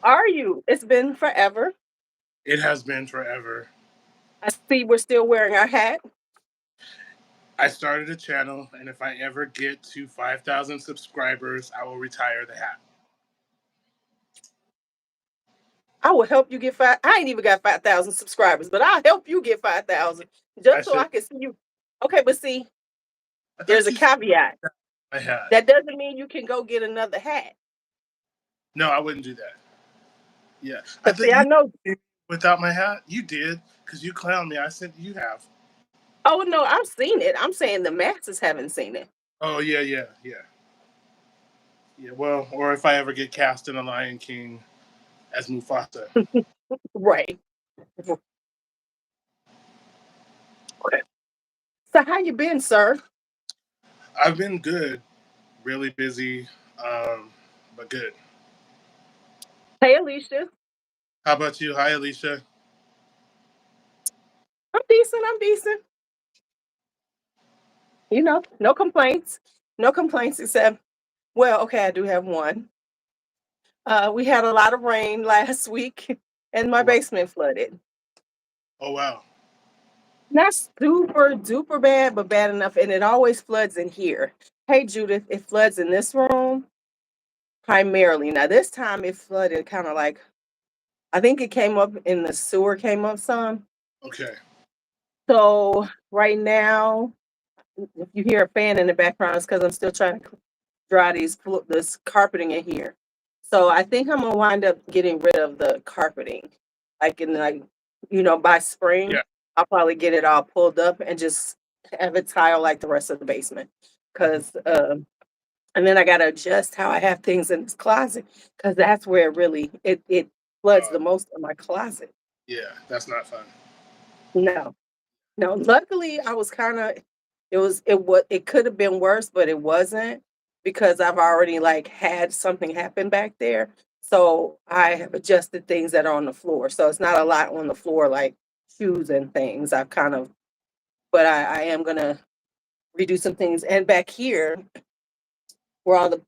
are you? It's been forever. It has been forever. I see we're still wearing our hat. I started a channel, and if I ever get to 5,000 subscribers, I will retire the hat. I will help you get five. I ain't even got 5,000 subscribers, but I'll help you get 5,000 I just so should. I can see you. Okay, but see, I there's thought a you said caveat. I had. That doesn't mean you can go get another hat. No, I wouldn't do that. Yeah, I Cause thought see, I you know. without my hat. You did because you clowned me. I said you have. Oh no, I've seen it. I'm saying the masses haven't seen it. Oh yeah, yeah, yeah, yeah. Well, or if I ever get cast in a Lion King as Mufasa. Right. Okay. So how you been, sir? I've been good, really busy, but good. Hey, Alicia. How about you? Hi, Alicia. I'm decent. I'm decent. No complaints. No complaints except, well, okay, I do have one. We had a lot of rain last week and my Oh wow. basement flooded. Oh wow. Not super duper bad, but bad enough. And it always floods in here. Hey, Judith, it floods in this room primarily. Now, this time it flooded kind of like, I think it came up in the sewer, came up some. Okay. So, right now, if you hear a fan in the background, it's because I'm still trying to dry this carpeting in here. So I think I'm gonna wind up getting rid of the carpeting, like in like by spring. Yeah. I'll probably get it all pulled up and just have it tile like the rest of the basement. Mhm. Cause and then I gotta adjust how I have things in this closet because that's where it floods Uh, the most of my closet. yeah, that's not fun. No, no. Luckily, I was kind of. It could have been worse, but it wasn't because I've already like had something happen back there. So I have adjusted things that are on the floor. So it's not a lot on the floor like shoes and things. I've kind of, but I am gonna redo some things. And back here, where all the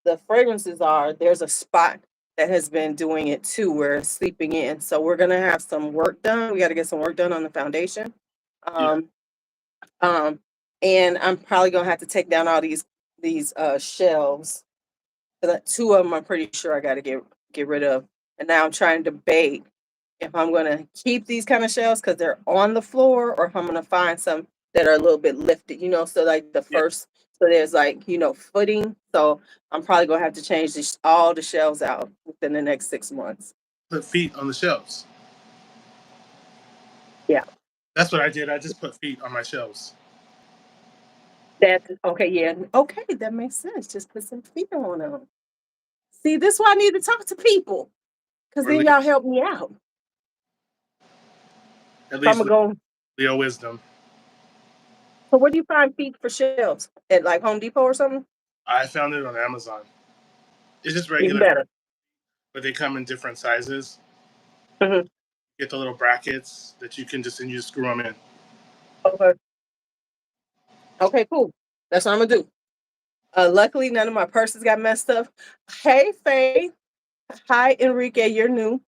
the fragrances are, there's a spot that has been doing it too. We're sleeping in, so we're gonna have some work done. We got to get some work done on the foundation. Yeah. Um, Um, and I'm probably gonna have to take down all these shelves. Two of them I'm pretty sure I got to get rid of. And now I'm trying to debate if I'm gonna keep these kind of shelves because they're on the floor, or if I'm gonna find some that are a little bit lifted. So like the Yeah. first, so there's like footing. So I'm probably gonna have to change all the shelves out within the next 6 months. Put feet on the shelves. Yeah, That's what I did. I just put feet on my shelves. that's okay. Yeah, okay, that makes sense. Just put some feet on them. See, this is why I need to talk to people, because Or then y'all help me out. at So I'm least gonna go. Leo wisdom. So where do you find feet for shelves? At like Home Depot or something? I found it on Amazon. It's just Even regular, better. but they come in different sizes. Hmm. Get the little brackets that you just screw them in. Okay. Okay, cool. That's what I'm gonna do. Luckily, none of my purses got messed up. Hey, Faye. Hi, Enrique. You're new.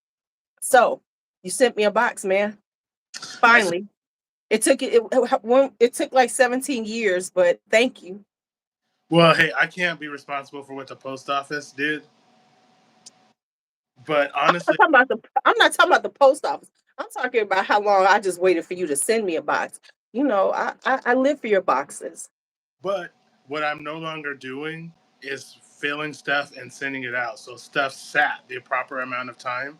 So you sent me a box, man. I said, Finally. It took like 17 years, but thank you. well, hey, I can't be responsible for what the post office did, but honestly, I'm not talking about the post office. I'm talking about how long I just waited for you to send me a box. I live for your boxes. but what I'm no longer doing is filling stuff and sending it out. So stuff sat the proper amount of time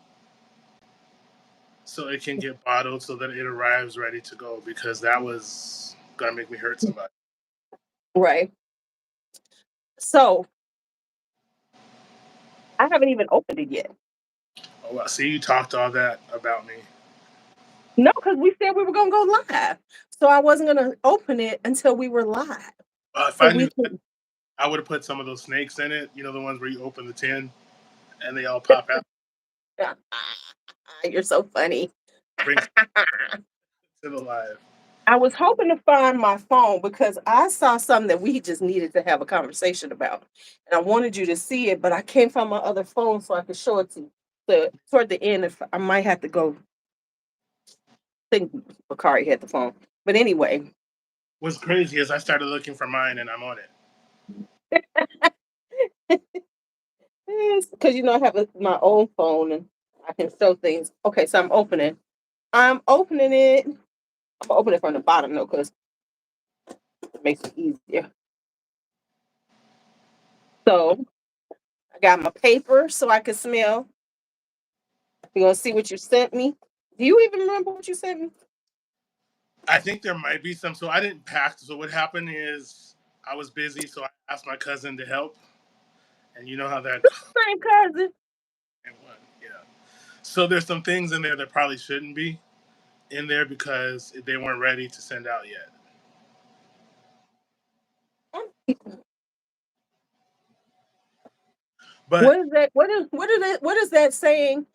so it can get bottled so that it arrives ready to go because that was gonna make me hurt somebody. Right. So I haven't even opened it yet. Oh, well, see, you talked all that about me. No, because we said we were gonna go live. So I wasn't gonna open it until we were live. If So I we knew that, can. I would have put some of those snakes in it. You know, the ones where you open the tin and they all pop out. You're so funny. Brings to the live. I was hoping to find my phone because I saw something that we just needed to have a conversation about. And I wanted you to see it, but I can't find my other phone so I could show it to you. So toward the end, if I might have to go think Bakari had the phone. But anyway, What's crazy is I started looking for mine and I'm on it. because I have my own phone and I can show things. Okay, so I'm opening. I'm opening it. I'm gonna open it from the bottom though, because it makes it easier. So I got my paper so I can smell. We're gonna see what you sent me. Do you even remember what you sent me? I think there might be some. So I didn't pack. So what happened is I was busy, so I asked my cousin to help, and you know how that Same cousin. went. Yeah. So there's some things in there that probably shouldn't be in there because they weren't ready to send out yet. But What is that? What is that saying?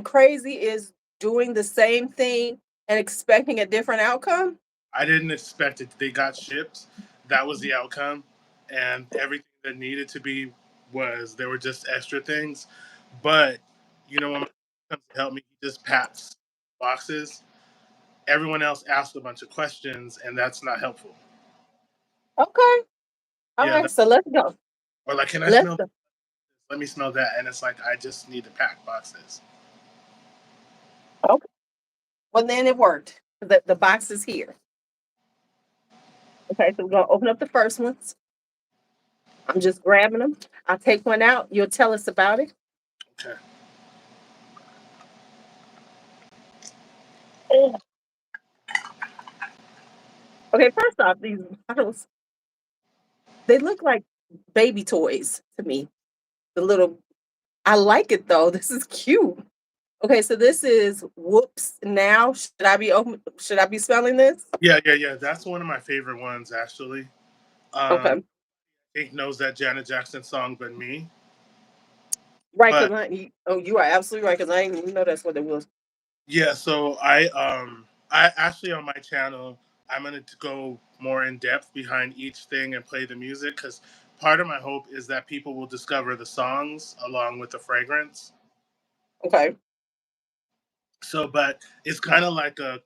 Crazy is doing the same thing and expecting a different outcome. I didn't expect it. They got shipped. That was the outcome, and everything that needed to be was there were just extra things. But when my comes to help me, he just packs boxes. Everyone else asks a bunch of questions, and that's not helpful. Okay. All Yeah, right. So let's go. or like, can I Let's smell? go. Let me smell that, and it's like I just need to pack boxes. Okay. Well, then it worked. The box is here. Okay. So we're gonna open up the first ones. I'm just grabbing them. I'll take one out. You'll tell us about it. Okay. Oh. Okay. First off, these bottles, they look like baby toys to me. The little, I like it though. This is cute. Okay, so this is whoops now. Should I be spelling this? Yeah, yeah, yeah. That's one of my favorite ones, actually. Okay. I think knows that Janet Jackson song, but me. Right, But you are absolutely right, because I didn't even know that's what it was. yeah, so I actually on my channel I'm gonna go more in depth behind each thing and play the music because part of my hope is that people will discover the songs along with the fragrance. Okay. So, but it's kind of like a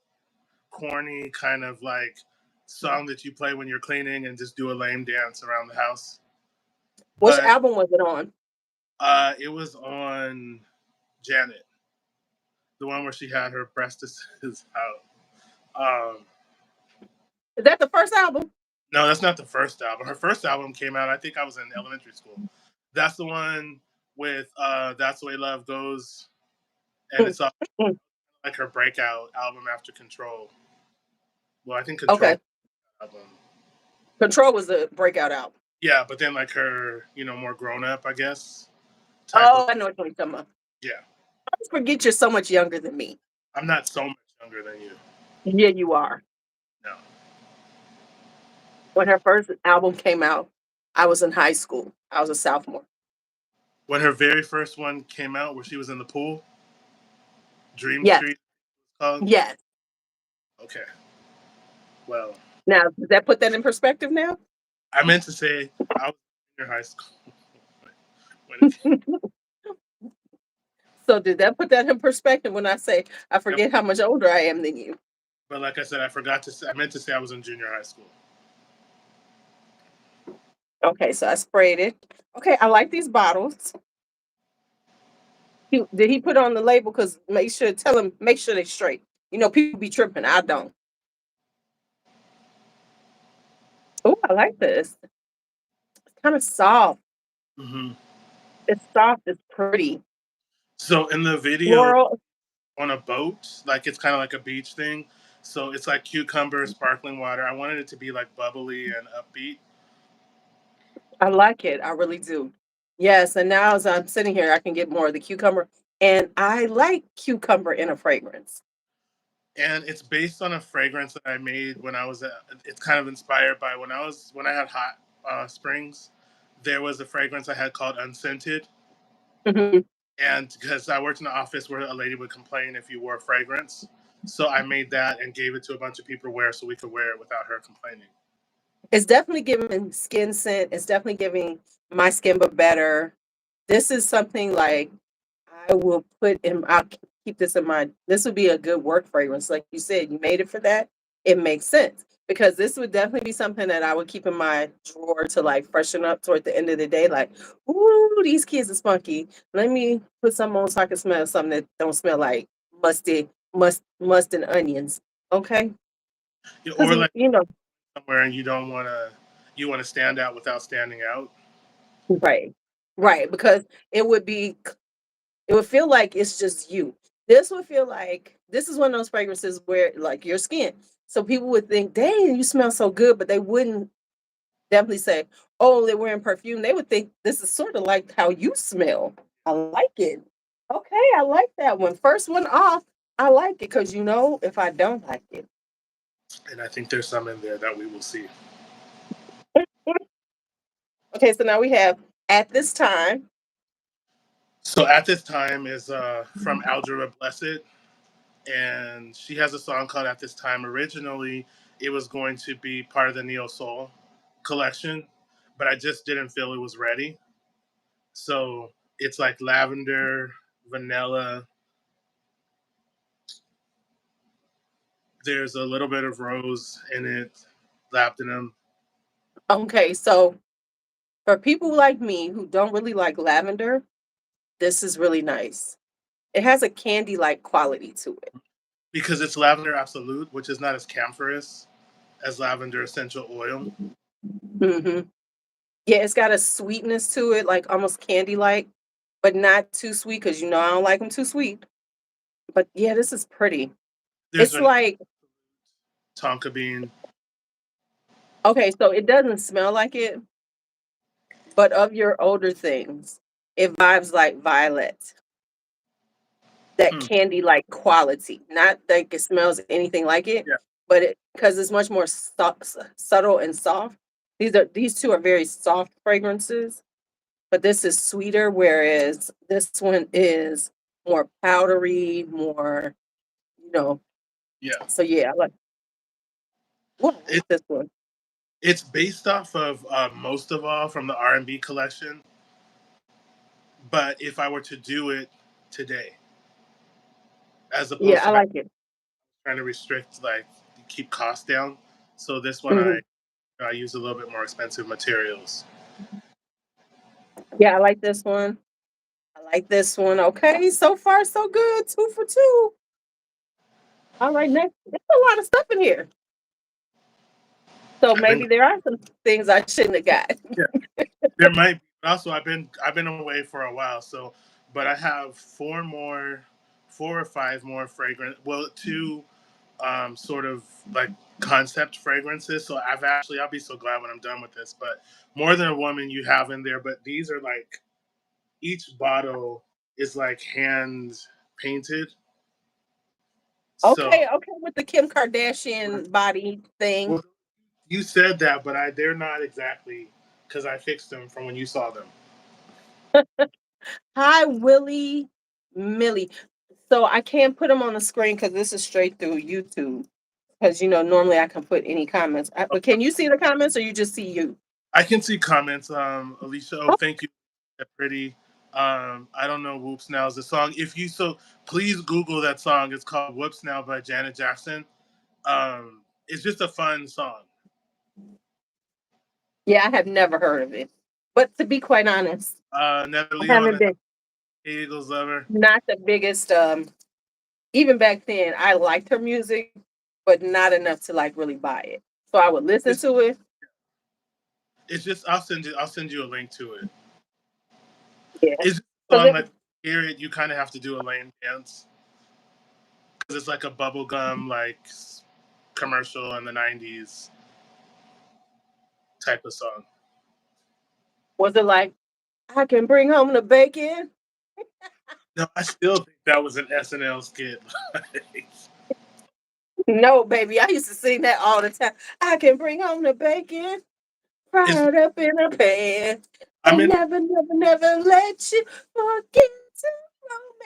corny kind of like song that you play when you're cleaning and just do a lame dance around the house. Which But album was it on? it was on Janet, the one where she had her breasts out. Is that the first album? No, that's not the first album. Her first album came out, I think I was in elementary school. That's the one with That's the Way Love Goes. And Mm, it's mm. like her breakout album after Control. Well, I think Control Okay. album. Control was the breakout album. Yeah, but then like her, more grown up, I guess, type of. Oh, I know what you're talking about. Yeah. I just forget you're so much younger than me. I'm not so much younger than you. Yeah, you are. No. When her first album came out, I was in high school. I was a sophomore. When her very first one came out, where she was in the pool, Dream Yes. Street, it's called. Yes. Okay. Well, Now, does that put that in perspective now? I meant to say I was in high school when it So did that put that in perspective when I say I came. forget how much older I am than you? But like I said, I forgot to say, I meant to say I was in junior high school. Okay, so I sprayed it. Okay, I like these bottles. Did he put on the label? Because tell him, make sure they're straight. People be tripping. I don't. Oh, I like this. It's kind of soft. Hmm. It's soft. It's pretty. So in the video, Floral. on a boat, like it's kind of like a beach thing. So it's like cucumber, sparkling water. I wanted it to be like bubbly and upbeat. I like it. I really do. Yes, and now as I'm sitting here, I can get more of the cucumber. And I like cucumber in a fragrance. And it's based on a fragrance that I made when I was it's kind of inspired by when I had hot springs. There was a fragrance I had called Unscented. Mhm. And because I worked in the office where a lady would complain if you wore fragrance. So I made that and gave it to a bunch of people to wear so we could wear it without her complaining. It's definitely giving skin scent. It's definitely giving my skin but better. This is something like I will put in. I'll keep this in mind. This would be a good work fragrance, like you said. You made it for that. It makes sense because this would definitely be something that I would keep in my drawer to like freshen up toward the end of the day. Like, ooh, these kids are spunky. Let me put some on so I can smell something that don't smell like must and onions. Okay, Yeah, because or like you know, somewhere and you want to stand out without standing out. right, right. Because it would be it would feel like it's just you. This would feel like this is one of those fragrances where like your skin. So people would think, dang, you smell so good, but they wouldn't definitely say, oh, they're wearing perfume. They would think this is sort of like how you smell. I like it. Okay, I like that one. First one off, I like it because you know if I don't like it. And I think there's some in there that we will see. Okay, so now we have at this time. So at this time is from Algebra Blessed, and she has a song called "At This Time." Originally, it was going to be part of the Neo Soul collection, but I just didn't feel it was ready. So it's like lavender, vanilla. There's a little bit of rose in it, labdanum. Okay, so for people like me who don't really like lavender, this is really nice. It has a candy-like quality to it. Because it's lavender absolute, which is not as camphorous as lavender essential oil. Mhm. Yeah, it's got a sweetness to it, like almost candy-like, but not too sweet because you know I don't like them too sweet. But yeah, this is pretty. There's It's an like tonka bean. okay, so it doesn't smell like it, but of your older things, it vibes like violet. That Hmm. candy-like quality. Not like it smells anything like it, Yeah, but it because it's much more subtle and soft. These two are very soft fragrances, but this is sweeter, whereas this one is more powdery, more, you know. yeah. So yeah, I like It, this one. it's based off of Most of All from the R&B collection. But if I were to do it today, as Yeah, opposed I to back, like it. trying to restrict like keep costs down, so this one Mhm. I use a little bit more expensive materials. Yeah, I like this one. I like this one. Okay, so far so good. 2 for 2. All right, next. There's a lot of stuff in here. So I've been maybe there are some things I shouldn't have got. Yeah, there might be. Also, I've been away for a while, so but I have four or five more fragrant. Well, two sort of like concept fragrances. So I'll be so glad when I'm done with this. But More Than a Woman you have in there, but these are like each bottle is like hand painted. Okay, So okay, with the Kim Kardashian body thing. well, you said that, but they're not exactly because I fixed them from when you saw them. Hi, Willie Millie. So I can't put them on the screen because this is straight through YouTube. Because normally I can put any comments. But can you see the comments or you just see you? I can see comments. Alicia, oh, Oh, thank you. They're pretty. I don't know Whoops Now is the song. If you so please Google that song. It's called Whoops Now by Janet Jackson. It's just a fun song. yeah, I have never heard of it. But to be quite honest, Never I Leave on haven't the been Eagles Lover. not the biggest even back then I liked her music, but not enough to like really buy it. So I would listen It's to it. it's just I'll send you a link to it. Yeah. It's just a Because song it like hear it, you kind of have to do a lane dance because it's like a bubblegum like commercial in the '90s type of song. was it like I can bring home the bacon. No, I still think that was an SNL skit. No, baby, I used to sing that all the time. I can bring home the bacon, It's fried up in a pan, I and mean never, never, never let you forget to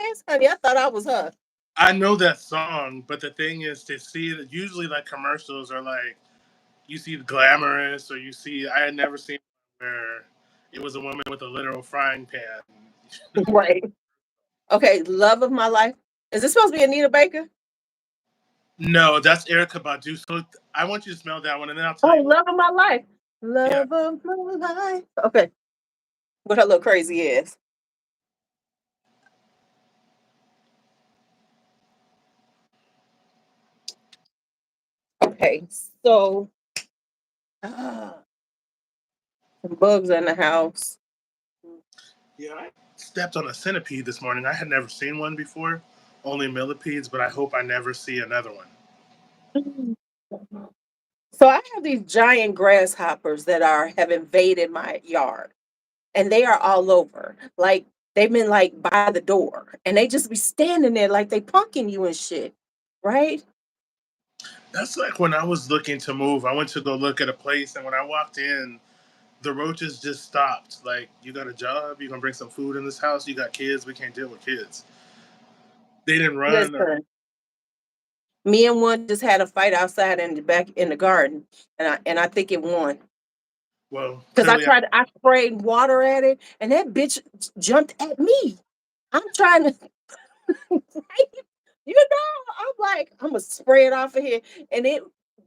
romance. Honey, I thought I was her. I know that song, but the thing is to see that usually like commercials are like you see glamorous or you see I had never seen where it was a woman with a literal frying pan. Right. Okay, love of my life. Is this supposed to be Anita Baker? No, that's Erica Badu. So I want you to smell that one, and then I'll tell Oh, you what. love of my life. Yeah, Love of my life. Okay. What her little crazy is. Okay, so some bugs in the house. yeah. I stepped on a centipede this morning. I had never seen one before, only millipedes, but I hope I never see another one. So I have these giant grasshoppers that have invaded my yard, and they are all over. Like they've been like by the door, and they just be standing there like they punking you and shit, right? That's like when I was looking to move. I went to go look at a place, and when I walked in, the roaches just stopped. Like, you got a job? You gonna bring some food in this house? You got kids? We can't deal with kids. They didn't run. Or, Listen, me and one just had a fight outside in the back in the garden, and I think it won well, because clearly, I sprayed water at it, and that bitch jumped at me. I'm trying to, you know, I'm like, I'm gonna spray it off of here, and it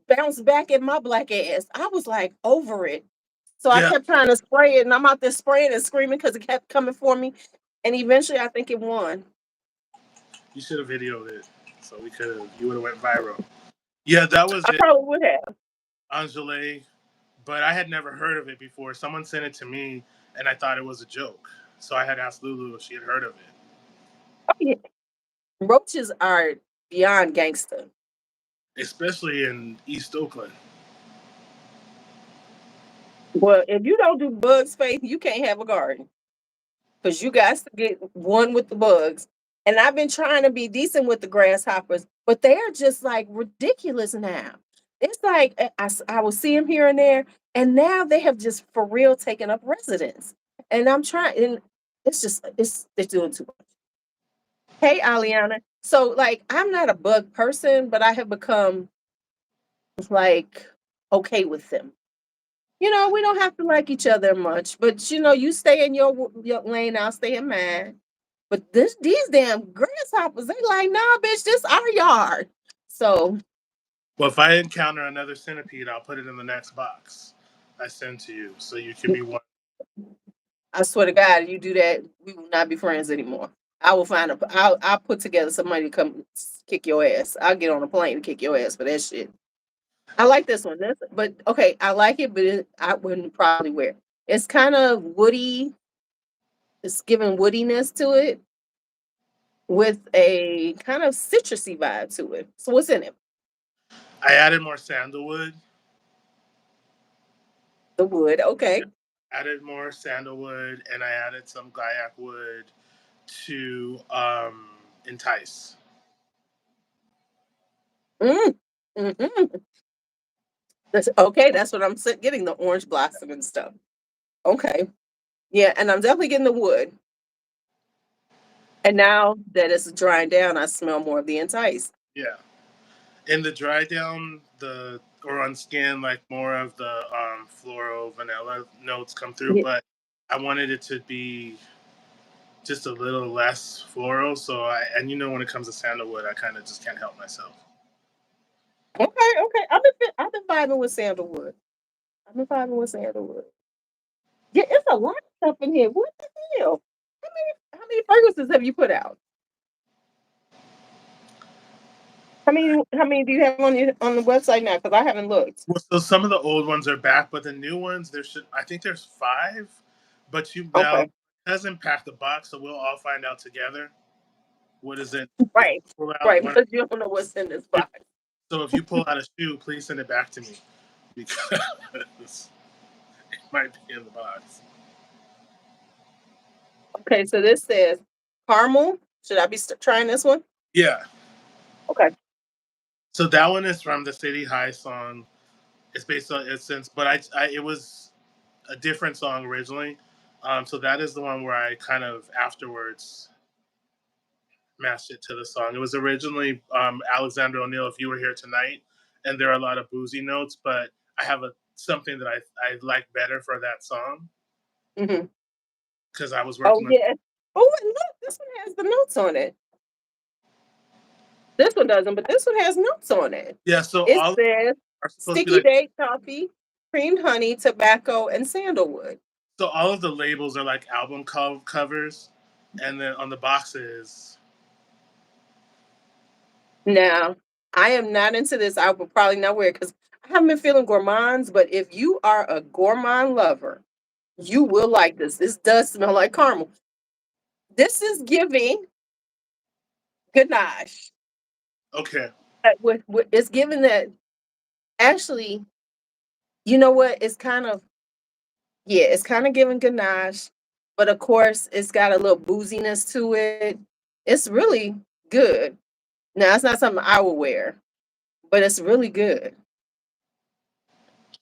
bounced back at my black ass. I was like over it, so I yeah, kept trying to spray it, and I'm out there spraying and screaming because it kept coming for me, and eventually I think it won. you should have videoed it, so we could have. You would have went viral. Yeah, that was I it, probably would have. Angele. But I had never heard of it before. Someone sent it to me, and I thought it was a joke. So I had asked LuuLuu if she had heard of it. Oh, yeah. Roaches are beyond gangster. Especially in East Oakland. Well, if you don't do bug space, you can't have a garden because you got to get one with the bugs. And I've been trying to be decent with the grasshoppers, but they are just like ridiculous now. It's like I will see them here and there, and now they have just for real taken up residence. And I'm trying, and they're doing too much. Hey, Aliana. So like, I'm not a bug person, but I have become like okay with them. We don't have to like each other much, but you stay in your lane, I'll stay in mine. But these damn grasshoppers, they like, nah, bitch, this our yard. So Well, if I encounter another centipede, I'll put it in the next box I send to you, so you can be one. I swear to God, you do that, we will not be friends anymore. I will I'll put together somebody to come kick your ass. I'll get on a plane to kick your ass for that shit. I like this one. But okay, I like it, but I wouldn't probably wear it. It's kind of woody. It's giving woodiness to it with a kind of citrusy vibe to it. So what's in it? I added more sandalwood. The wood. Yeah, Okay. added more sandalwood, and I added some Gaiac wood to entice. Mm. Hmm. That's okay. That's what getting, the orange blossom and stuff. Okay. Yeah, and I'm definitely getting the wood. And now that it's drying down, I smell more of the entice. Yeah. In the dry down, the or on skin, like more of the floral vanilla notes come through, Yeah. but I wanted it to be just a little less floral. So and when it comes to sandalwood, I kind of just can't help myself. Okay, okay. I've been vibing with sandalwood. I've been vibing with sandalwood. Yeah, it's a lot of stuff in here. What the hell? How many fragrances have you put out? How many do you have on the website now? Because I haven't looked. Well, so some of the old ones are back, but the new ones I think there's five, but you now Okay. it doesn't pack the box, so we'll all find out together what is it. If Right. you pull out Right. one, Because you don't know what's in this box. so if you pull out a shoe, please send it back to me because it might be in the box. Okay, so this says caramel. Should I be trying this one? Yeah. Okay. So that one is from the City High song. It's based on Essence, but it was a different song originally. So that is the one where I kind of afterwards mashed it to the song. It was originally Alexander O'Neill, If You Were Here Tonight, and there are a lot of boozy notes, but I have a something that I like better for that song Mhm. because I was Oh, working on. yeah. Oh, and look, this one has the notes on it. This one doesn't, but this one has notes on it. Yeah, so It all says are supposed to be sticky like date coffee, creamed honey, tobacco, and sandalwood. so all of the labels are like album covers, and then on the boxes. Now, I am not into this. I will probably not wear it because I haven't been feeling gourmands, but if you are a gourmand lover, you will like this. This does smell like caramel. This is giving ganache. Okay, With it's giving that actually, you know what? It's kind of yeah, it's kind of giving ganache, but of course, it's got a little booziness to it. It's really good. Now, it's not something I will wear, but it's really good.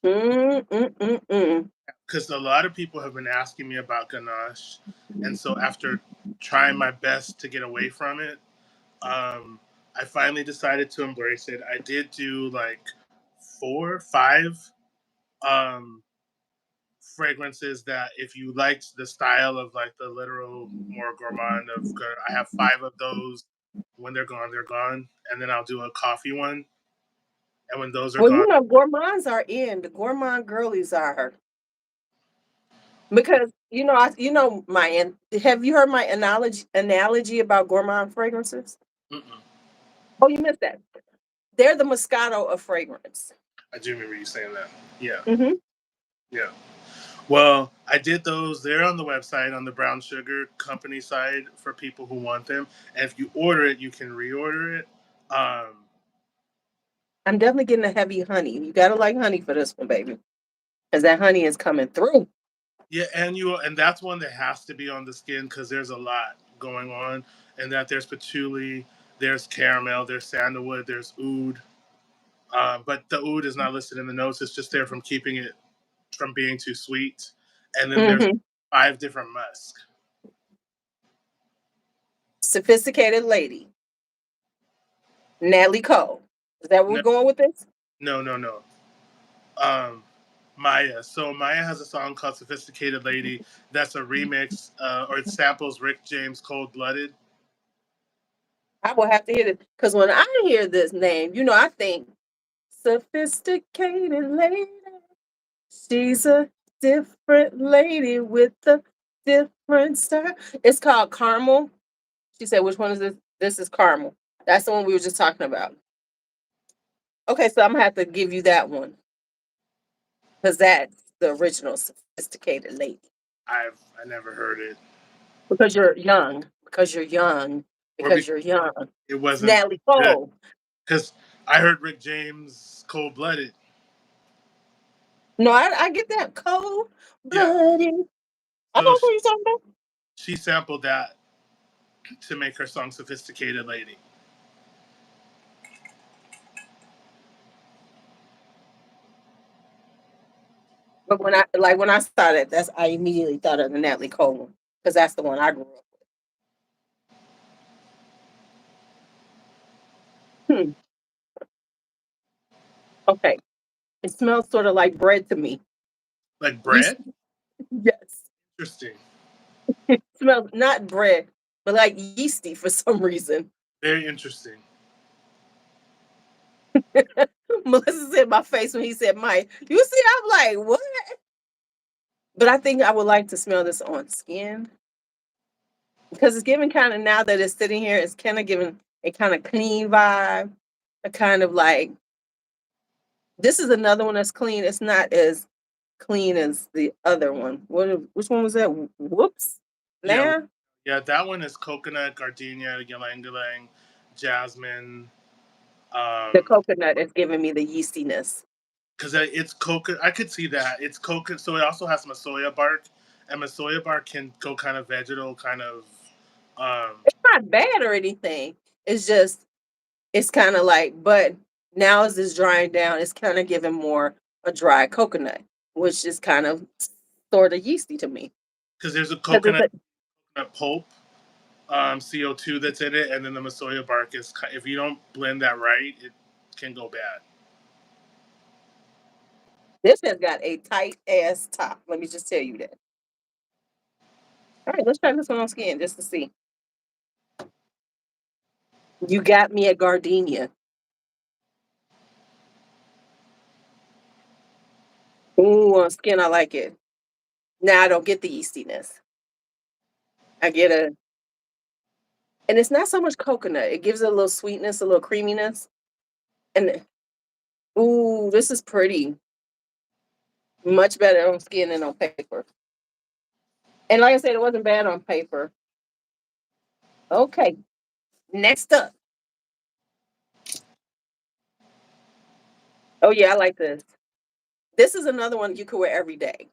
Mm, mm, mm, mm. because a lot of people have been asking me about ganache, and so after trying my best to get away from it, I finally decided to embrace it. I did do like 4, 5 um, fragrances that, if you liked the style of like the literal more gourmand I have 5 of those. When they're gone, they're gone, and then I'll do a coffee one, and when those are Well, gone, gourmands are in. The gourmand girlies are because have you heard my analogy about gourmand fragrances? mm-mm. Oh, you missed that. They're the Moscato of fragrance. I do remember you saying that. Yeah, Hmm. yeah. Well, I did those. They're on the website on the Brown Sugar Company side for people who want them. And if you order it, you can reorder it. Um, I'm definitely getting a heavy honey. You gotta like honey for this one, baby, because that honey is coming through. yeah, and that's one that has to be on the skin because there's a lot going on. And that there's patchouli, there's caramel, there's sandalwood, there's oud. But the oud is not listed in the notes. It's just there from keeping it from being too sweet. And then there's Hmm. 5 different musk. Sophisticated lady, Natalie Cole. Is that where we're No, going with this? no, no, no. Um, Maya. So Maya has a song called "Sophisticated Lady." That's a remix, or it samples Rick James' "Cold Blooded." I will have to hear it because when I hear this name, I think sophisticated lady. She's a different lady with a different style. It's called Caramel. She said, which one is this? This is Caramel. That's the one we were just talking about. Okay, so I'm gonna have to give you that one because that's the original sophisticated lady. I never heard it, Because you're young. Because you're young. or Because because you're young. it It's wasn't Natalie good. Cole. Because I heard Rick James' "Cold Blooded." No, I get that. Cold Yeah, blooded. I so know who you're talking about. she sampled that to make her song "Sophisticated Lady." But when I saw that, I immediately thought of the Natalie Cole one because that's the one I grew up with. Okay, it smells sort of like bread to me. Like bread. Yeast, yes. Interesting. It smells not bread, but like yeasty for some reason. Very interesting. Melissa said my face when he said Mike. You see, I'm like, what? But I think I would like to smell this on skin because it's giving kind of now that it's sitting here, it's kind of giving a kind of clean vibe. A kind of like this is another one that's clean. It's not as clean as the other one. Which one was that? Whoops. Yeah, Now yeah. That one is coconut, gardenia, ylang ylang, jasmine. the Um, coconut is giving me the yeastiness. because it's coconut. I could see that it's coconut. So it also has Masoya bark, and Masoya bark can go kind of vegetal, kind of. Um, It's not bad or anything. It's just it's kind of like, but now as it's drying down, it's kind of giving more a dry coconut, which is kind of sort of yeasty to me. because there's a Because coconut it's pulp. CO2 that's in it, and then the Masoya bark is. If you don't blend that right, it can go bad. This has got a tight ass top. Let me just tell you that. All right, let's try this one on skin just to see. You got me a gardenia. Ooh, on skin, I like it. Now I don't get the yeastiness. I get a, and it's not so much coconut. It gives it a little sweetness, a little creaminess. And ooh, this is pretty. Much better on skin than on paper. And like I said, it wasn't bad on paper. Okay, next up. Oh yeah, I like this. This is another one you could wear every day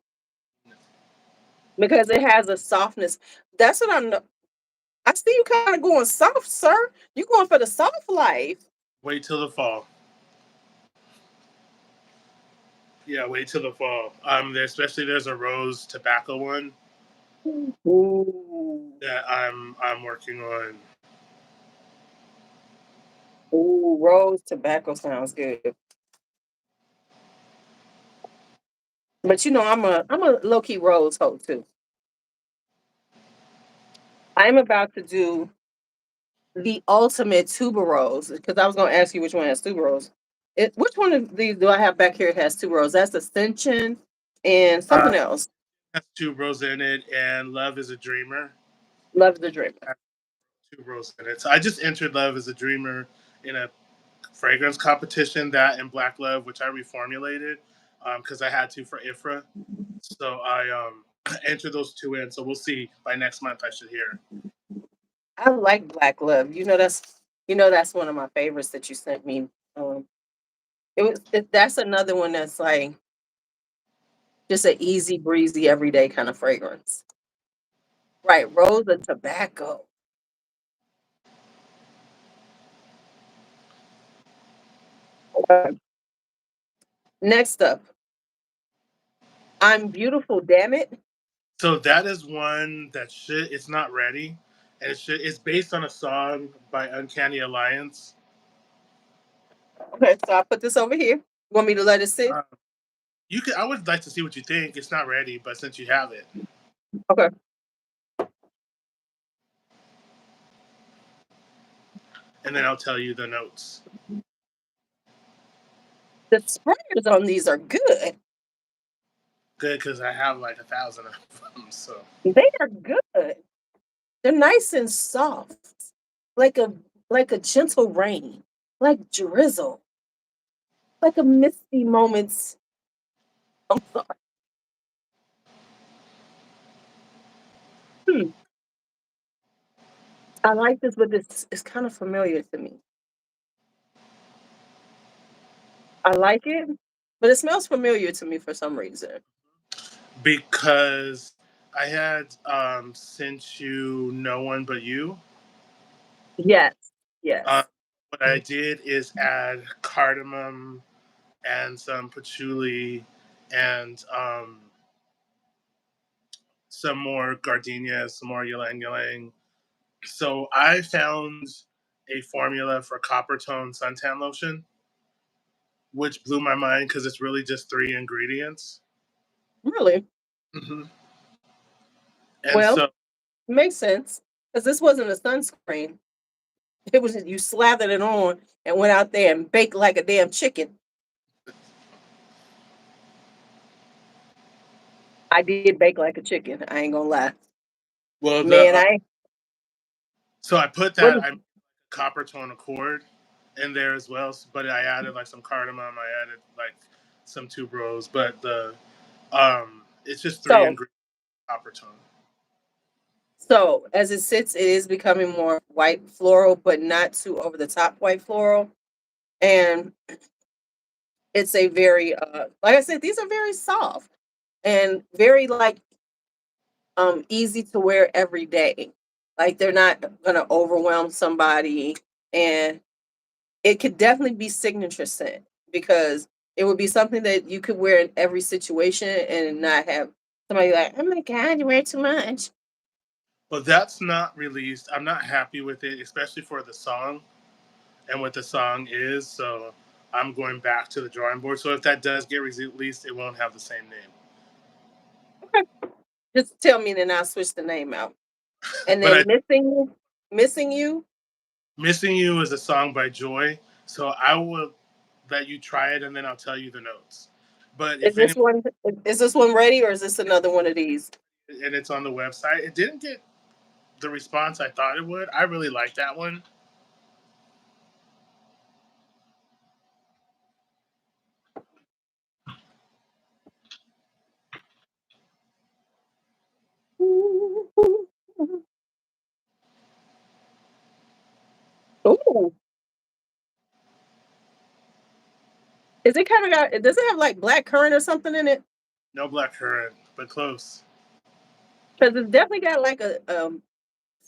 because it has a softness. That's what I'm. I see you kind of going soft, sir. You going for the soft life. Wait till the fall. Yeah, wait till the fall. Especially there's a rose tobacco one Ooh, that I'm working on. ooh, rose tobacco sounds good. But you know, I'm a low key rose hoe too. I'm about to do the ultimate tuberose because I was going to ask you which one has tuberose. Which one of these do I have back here? It has tuberose. That's Ascension and Uh, something else. has two rose in it, and Love is a Dreamer Love the Dreamer. has two rose in it. So I just entered Love is a Dreamer in a fragrance competition, that and Black Love, which I reformulated because I had to for IFRA. So I entered those two in. So we'll see. By next month, I should hear. I like Black Love. That's one of my favorites that you sent me. Um, that's another one that's like just an easy breezy everyday kind of fragrance. Right, rose and tobacco. Okay. Next up, I'm beautiful, damn it. So that is one that should. It's not ready, and it's based on a song by Uncanny Alliance. Okay, so I put this over here. You want me to let it sit? Uh, you could. I would like to see what you think. It's not ready, but since you have it, Okay. and then I'll tell you the notes. The sprayers on these are good. Good, because I have like 1,000 of them. So They are good. They're nice and soft, like a like a gentle rain, like drizzle, like a misty moments. I'm sorry. Hmm. I like this, but this is kind of familiar to me. I like it, but it smells familiar to me for some reason. because I had sent you No One But You. Yes, Uh, yes. what I did is add cardamom and some patchouli and some more gardenia, some more ylang ylang. So I found a formula for copper tone suntan lotion, which blew my mind because it's really just three ingredients. Really? Hmm. And Well, so, makes sense because this wasn't a sunscreen. It was you slathered it on and went out there and baked like a damn chicken. I did bake like a chicken. I ain't gonna lie, well, man. so I put What? that I copper tone accord in there as well, but I added like some cardamom. I added like some tuberose, but the it's just three So, ingredients copper tone. so as it sits, it is becoming more white floral, but not too over the top white floral. And it's a very, like I said, these are very soft and very like easy to wear every day. Like they're not gonna overwhelm somebody, and it could definitely be signature scent because it would be something that you could wear in every situation and not have somebody like, oh my god, you wear too much. But that's not released. I'm not happy with it, especially for the song and what the song is. So I'm going back to the drawing board. So if that does get released, it won't have the same name. Okay. Just tell me, then I'll switch the name out. And But then missing you. Missing You is a song by Joy. So I will let you try it and then I'll tell you the notes. But Is if this anyone, one? Is this one ready, or is this another one of these? and it's on the website, it didn't get the response I thought it would. I really like that one. Ooh. Is it kind of got? Does it have like black currant or something in it? No black currant, but close. Because it's definitely got like a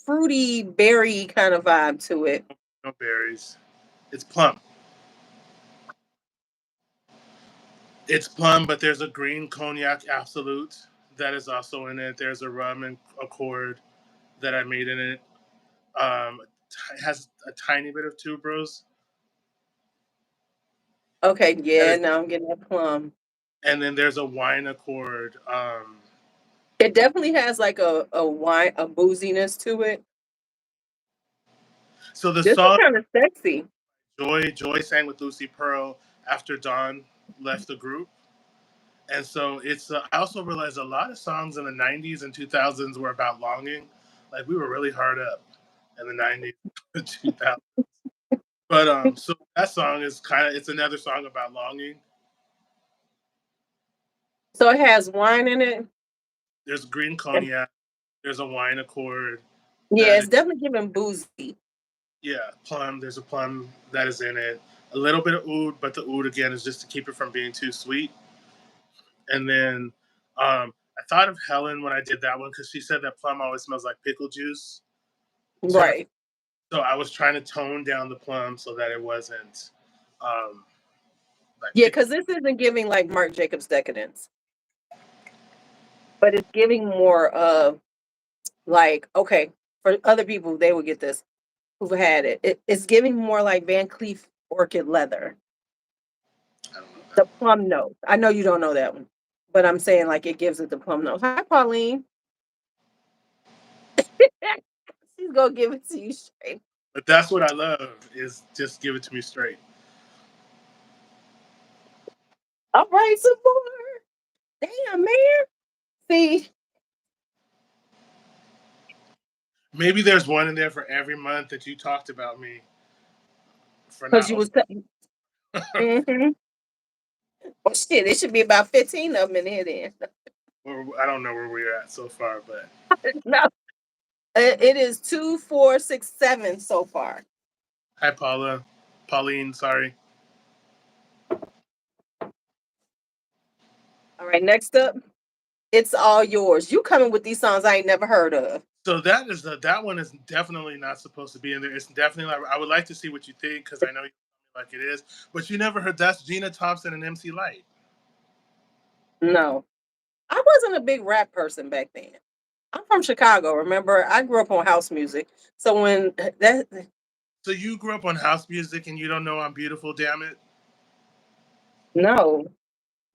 fruity berry kind of vibe to it. No berries. It's plum. It's plum, but there's a green cognac absolute that is also in it. There's a rum and accord that I made in it. It has a tiny bit of tuberose. Okay, That yeah, is, now I'm getting that plum. and then there's a wine accord. It definitely has like a wine, a booziness to it. So the This is song kind of sexy. Joy sang with Lucy Pearl after Dawn left the group, and so it's. I also realized a lot of songs in the '90s and 2000s were about longing. Like we were really hard up in the '90s and 2000s. But so that song is it's another song about longing. So it has wine in it. There's green And cognac. There's a wine accord yeah, that is, it's definitely giving boozy. yeah, plum. There's a plum that is in it. A little bit of oud, but the oud again is just to keep it from being too sweet. And then I thought of Helen when I did that one because she said that plum always smells like pickle juice to her. Right. So I was trying to tone down the plum so that it wasn't um, like Yeah, pickle. because this isn't giving like Marc Jacobs decadence, but it's giving more of like, okay, for other people, they would get this who've had it. It's giving more like Van Cleef Orchid Leather, I don't know the that one. plum note. I know you don't know that one, but I'm saying like it gives it the plum note. Hi, Pauline. She's gonna give it to you straight. But that's what I love is just give it to me straight. All right, some more. Damn, man. See, Maybe there's one in there for every month that you talked about me for because not. you was. Mm-hmm. Well, shit, it should be about 15 of them in here then. I don't know where we're at so far, but No, it is 2, 4, 6, 7 so far. hi Pauline. Sorry. All right, next up, It's All Yours. You coming with these songs I ain't never heard of. So that one is definitely not supposed to be in there. It's definitely like I would like to see what you think because I know you like it is, but you never heard that's Gina Thompson and MC Light. No, I wasn't a big rap person back then. I'm from Chicago. Remember, I grew up on house music. So when that, So you grew up on house music and you don't know I'm beautiful, damn it. no,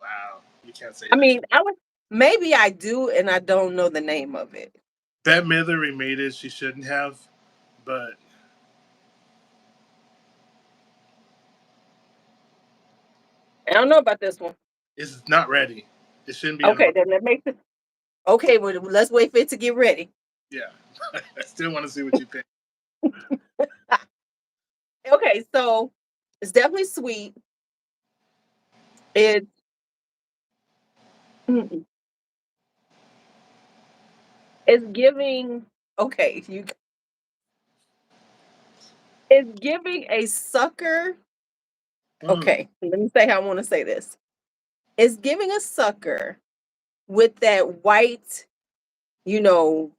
Wow, you can't say I that. mean, I was maybe I do, and I don't know the name of it. Bette Midler remade it. She shouldn't have, but I don't know about this one. it's not ready. It shouldn't be on the Okay, market. then that makes it okay. Well, let's wait for it to get ready. Yeah, I still want to see what you think. Okay, so it's definitely sweet. It's mm, it's giving. Okay, you. It's giving a sucker. Mm, Okay, let me say how I want to say this. It's giving a sucker with that white,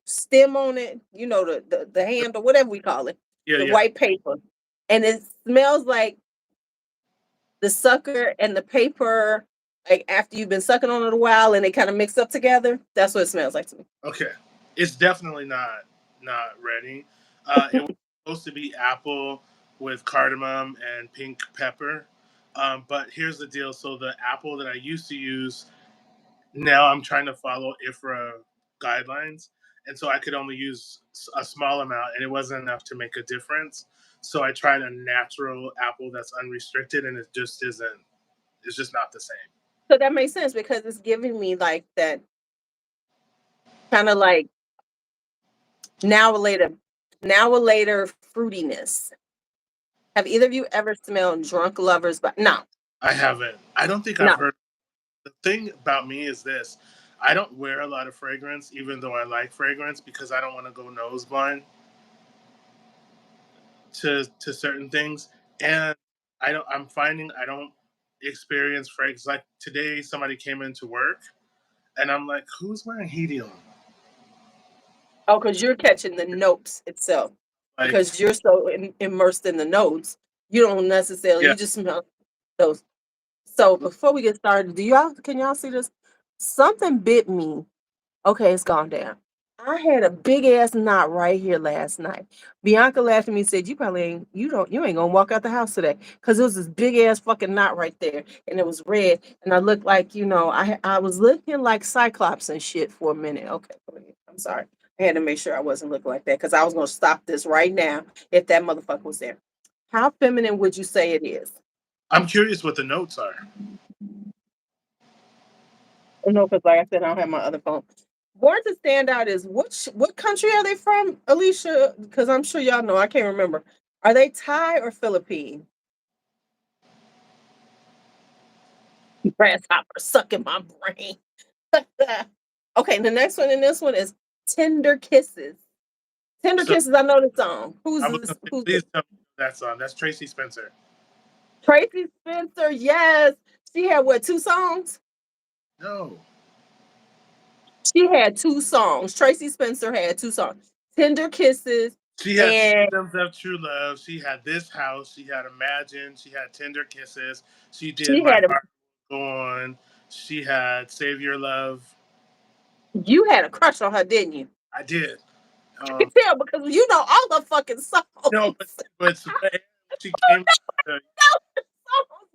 stem on it. The handle, whatever we call it, yeah, the yeah. white paper, and it smells like the sucker and the paper. Like after you've been sucking on it a while, and they kind of mix up together. That's what it smells like to me. Okay, it's definitely not. not ready. It was supposed to be apple with cardamom and pink pepper. But here's the deal. So the apple that I used to use, now I'm trying to follow IFRA guidelines. And so I could only use a small amount, and it wasn't enough to make a difference. So I tried a natural apple that's unrestricted, and it just isn't. It's just not the same. So that makes sense because it's giving me like that kind of like now or later, now or later fruitiness. Have either of you ever smelled Drunk Lovers? But no, I haven't. I don't think I've no. heard. The thing about me is this: I don't wear a lot of fragrance, even though I like fragrance, because I don't want to go nose blind to certain things. And I don't. I'm finding I don't experience fragrance. Like today, somebody came into work, and I'm like, "Who's wearing helium?" Oh, because you're catching the notes itself. Like, Because you're so immersed in the notes, you don't necessarily yeah, you just smell those. So before we get started, do y'all can y'all see this? Something bit me. Okay, it's gone down. I had a big ass knot right here last night. Bianca laughed at me and said, "You probably ain't you ain't gonna walk out the house today." Because it was this big ass fucking knot right there. And it was red. And I looked like, I was looking like Cyclops and shit for a minute. Okay, I'm sorry. I had to make sure I wasn't looking like that because I was gonna stop this right now if that motherfucker was there. How feminine would you say it is? I'm curious what the notes are. No, because like I said, I don't have my other phone. Born to Stand Out is what country are they from, Alicia? Because I'm sure y'all know. I can't remember. Are they Thai or Philippine? Grasshopper sucking my brain. Okay, the next one in this one is Tender Kisses. Tender So Kisses, I know the song. Who's I was this? gonna say, Who's this? please tell me that song. That's Tracy Spencer. Tracy Spencer, yes. She had what, two songs? No, She had two songs. Tracy Spencer had two songs. Tender Kisses she had and Symptoms of True Love. She had This House. She had Imagine. She had Tender Kisses. She did she My had a Heart Will Go On. She had Save Your Love. you had a crush on her, didn't you? I did. I can Um, tell because you know all her fucking songs. no, but she came. To,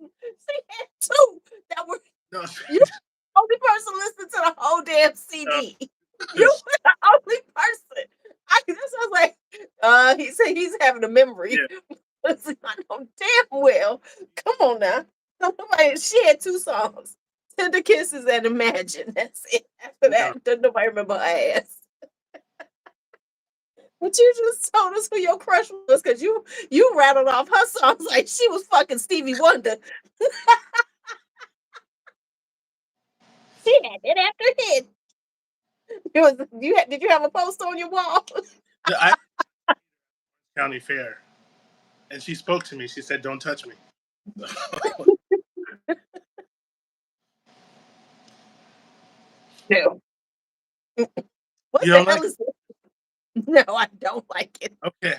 She had two that were no, you the only person listening to the whole damn no, CD. You were the only person. This was like, he said he's having a memory. yeah, I know damn well. Come on now. Nobody, she had two songs. Tender Kisses and Imagine. That's it. After no. that, doesn't nobody remember her ass. But you just told us who your crush was because you rattled off her songs like she was fucking Stevie Wonder. She had it after hit. It was did you have a poster on your wall? I County Fair, and she spoke to me. She said, "Don't touch me." No. What You the don't hell like? is this? No, I don't like it. Okay,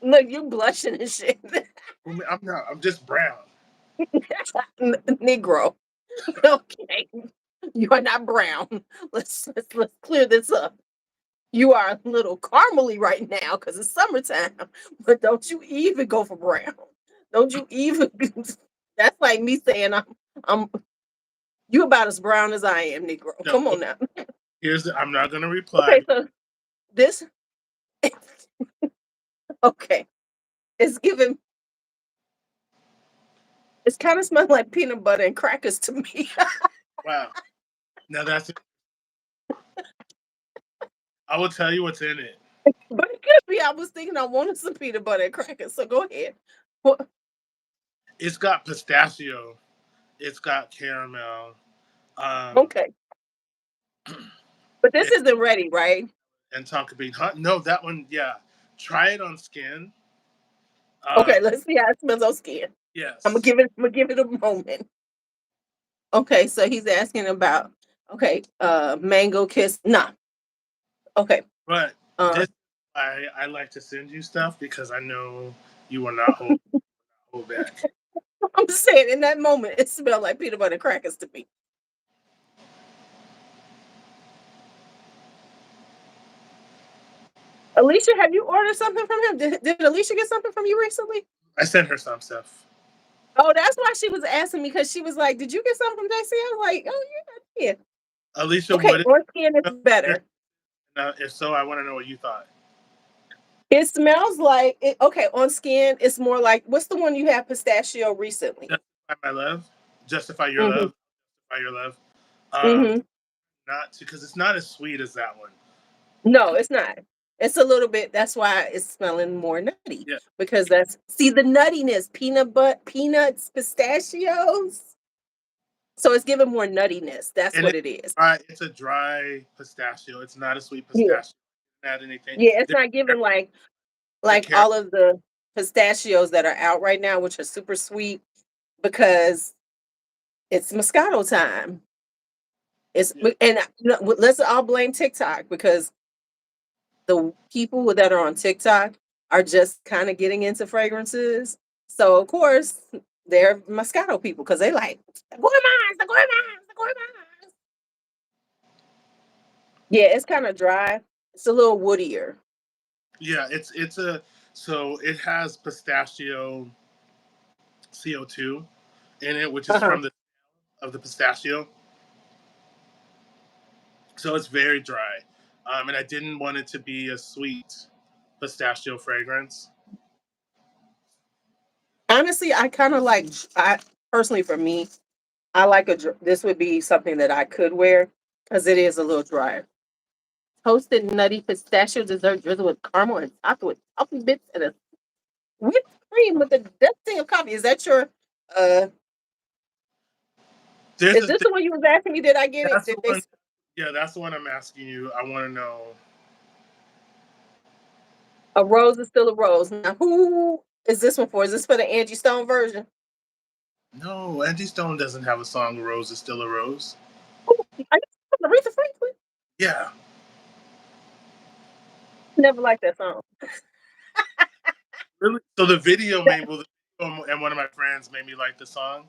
Look, you blushing and shit. I'm not. I'm just brown. Negro. Okay. You are not brown. Let's clear this up. You are a little caramely right now because it's summertime. But don't you even go for brown. Don't you even that's like me saying I'm you about as brown as I am, Negro. No, Come on now. I'm not gonna reply. Okay, so this okay. It's giving it's kind of smelling like peanut butter and crackers to me. Wow. Now that's it. I will tell you what's in it. But it could be I was thinking I wanted some peanut butter and crackers. So go ahead. What It's got pistachio. It's got caramel. Um, okay. But this and, isn't ready, right? and tonka bean. Huh? No, that one. Yeah, try it on skin. Okay, Um, let's see how it smells on skin. yes, I'm gonna give it a moment. Okay, so he's asking about okay, mango kiss. Nah. Okay. but Uh this I like to send you stuff because I know you will not hold back. I'm just saying in that moment it smelled like peanut butter and crackers to me. Alicia, have you ordered something from him? Did Alicia get something from you recently? I sent her some stuff. Oh, that's why she was asking me because she was like, "Did you get something from JC?" I was like, "Oh yeah, I did." Alicia, Okay, what is on skin is better. if so, I want to know what you thought. It smells like it. Okay, on skin, it's more like what's the one you had pistachio recently? Justify my love, justify your Mm-hmm. love, justify your love. Um, Mm-hmm. not because it's not as sweet as that one. No, it's not. It's a little bit. That's why it's smelling more nutty Yeah, because that's see the nuttiness, peanuts, pistachios. So it's giving more nuttiness. That's and what it's it is. dry. It's a dry pistachio. It's not a sweet Yeah, pistachio. Not anything. yeah. It's The, not giving the like caramel. all of the pistachios that are out right now, which are super sweet because it's Moscato time. It's Yeah. and let's all blame TikTok because the people that are on TikTok are just kind of getting into fragrances. So of course they're Moscato people because they like the gourmands, the gourmands, the gourmands. Yeah, it's kind of dry. It's a little woodier. Yeah, it's a so it has pistachio CO2 in it, which is Uh-huh. from the of the pistachio. So it's very dry, and I didn't want it to be a sweet pistachio fragrance. Honestly, I kind of like I personally for me, I like this would be something that I could wear because it is a little drier. Toasted nutty pistachio dessert drizzled with caramel and topped with toffee bits and a whipped cream with the dusting of coffee. Is that your uh There's is a this thing, the one you was asking me? Did I get it? that's the Did they one. Yeah, that's the one I'm asking you. I want to know. a rose is still a rose. Now who is this one for? Is this for the Angie Stone version? No, Angie Stone doesn't have a song "Rose is Still a Rose." Ooh, I guess Aretha Franklin. Yeah, Never liked that song. really. So the video made well, and one of my friends made me like the song.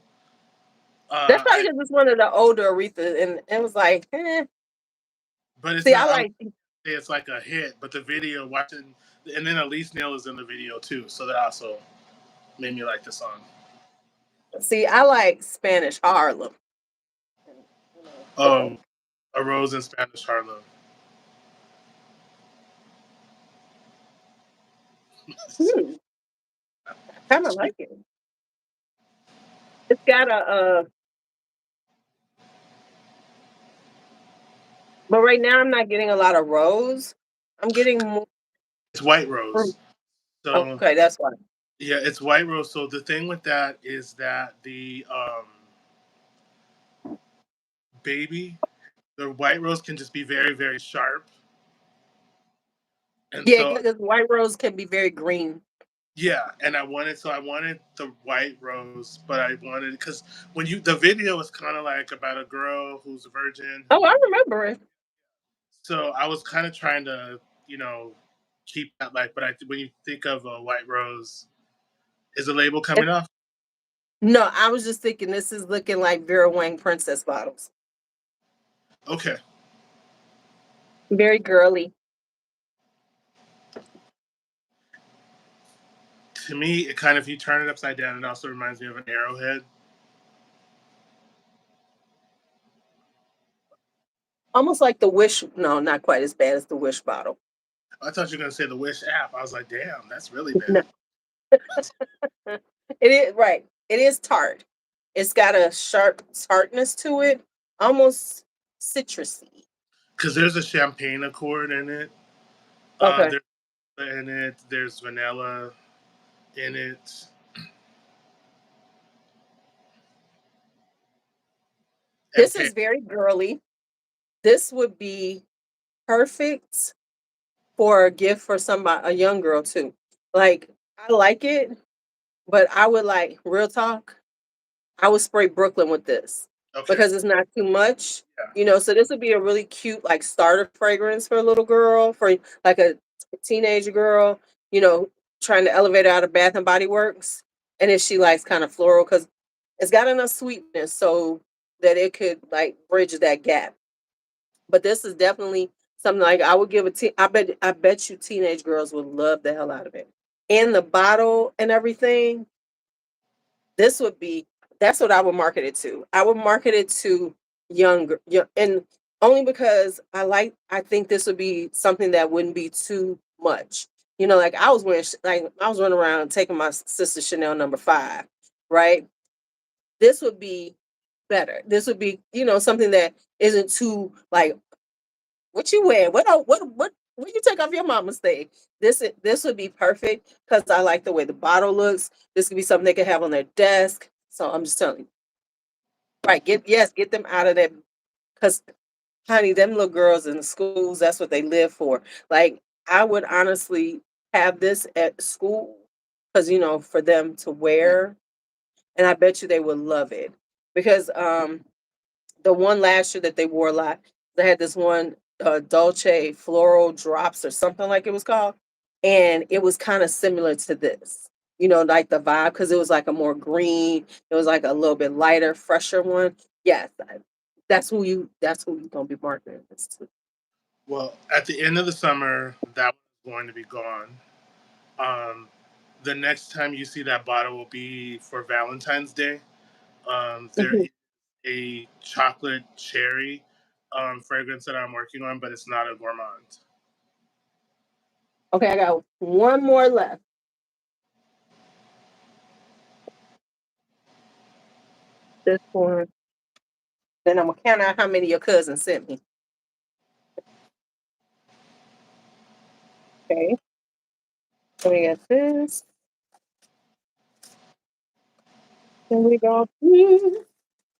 That's probably I because it's one of the older Aretha, and it was like, but it's see, I not. I don't like say it's like a hit, but the video watching, and then Elise Neal is in the video too, so that also made me like the song. I like Spanish Harlem. You know, Oh, a rose in Spanish Harlem. hmm, I kind of like it. It's got but right now I'm not getting a lot of rose. I'm getting more. It's white rose. So Okay, that's why. yeah, it's white rose. So the thing with that is that the baby, the white rose can just be very very sharp, and Yeah, so because white rose can be very green. yeah, and I wanted the white rose, but I wanted because when you the video is kind of like about a girl who's a virgin Oh, who, I remember it. so I was kind of trying to keep that like, but when you think of a white rose, is the label coming off? No, I was just thinking this is looking like Vera Wang princess bottles. Okay. Very girly. To me, it kind of, if you turn it upside down, it also reminds me of an arrowhead. Almost like the Wish. No, not quite as bad as the Wish bottle. I thought you were gonna say the Wish app. I was like, damn, that's really No. bad. It is right. It is tart. It's got a sharp tartness to it, almost citrusy. Because there's a champagne accord in it. Okay. There's in it. There's vanilla in it. And This pear. is very girly. This would be perfect for a gift for somebody, a young girl too. Like I like it, but I would like real talk. I would spray Brooklyn with this Okay. because it's not too much, Yeah. So this would be a really cute like starter fragrance for a little girl, for like a teenage girl, you know, trying to elevate her out of Bath and Body Works. And if she likes kind of floral, because it's got enough sweetness so that it could like bridge that gap. But this is definitely Something like I would give a teen. I bet you teenage girls would love the hell out of it. And the bottle and everything. This would be that's what I would market it to. I would market it to younger, young, and only because I think this would be something that wouldn't be too much. Like I was wearing, like I was running around taking my sister Chanel number 5, right? This would be better. This would be, something that isn't too like, what you wear? What you take off your mama's thing? This would be perfect because I like the way the bottle looks. This could be something they could have on their desk. So I'm just telling you, right? Get them out of that because, honey, them little girls in the schools, that's what they live for. Like I would honestly have this at school because for them to wear, and I bet you they would love it because the one last year that they wore a lot, they had this one Dolce floral drops or something like it was called, and it was kind of similar to this. Like the vibe because it was like a more green. It was like a little bit lighter, fresher one. Yes, That's who you gonna be marketing this to. Well, at the end of the summer, that was going to be gone. Um, the next time you see that bottle will be for Valentine's Day. There Mhm. is a chocolate cherry fragrance that I'm working on, but it's not a gourmand. Okay, I got one more left. This one. Then I'm gonna count out how many your cousin sent me. Okay. So we got this. And we got this.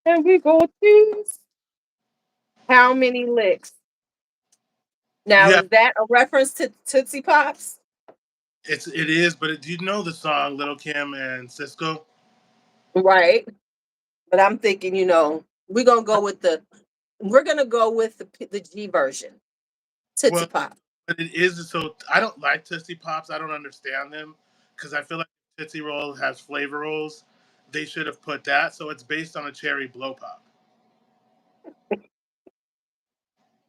And we got this. How many licks? Now, Yeah, is that a reference to Tootsie Pops? it is. But do you know the song Little Kim and Cisco? Right. But I'm thinking, we're gonna go with the G version, Tootsie Well, Pop. but it is so. I don't like Tootsie Pops. I don't understand them because I feel like Tootsie Roll has flavor rolls. They should have put that. So it's based on a cherry blow pop.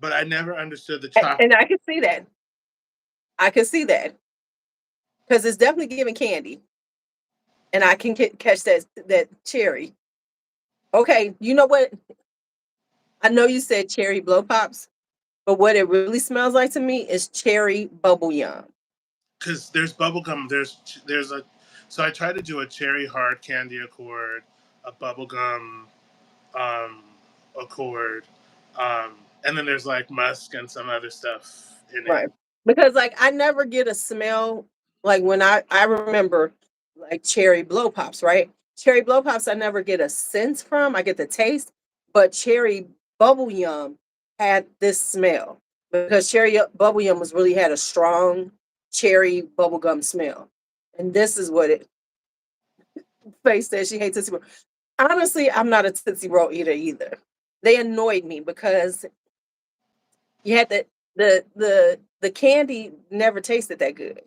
But I never understood the chocolate. And I can see that. I can see that because it's definitely giving candy, and I can catch that cherry. Okay, you know what? I know you said cherry blow pops, but what it really smells like to me is cherry bubble yum. Because there's bubblegum. There's a. So I tried to do a cherry hard candy accord, a bubblegum um, accord, and then there's like musk and some other stuff in it. Right. Because like I never get a smell like when I remember like cherry blow pops, right? Cherry blow pops I never get a sense from. I get the taste, but cherry bubble yum had this smell because cherry bubble yum was really had a strong cherry bubblegum smell. And this is what it face says she hates Tootsie Roll. Honestly, I'm not a Tootsie Roll eater either. They annoyed me because you had the candy never tasted that good.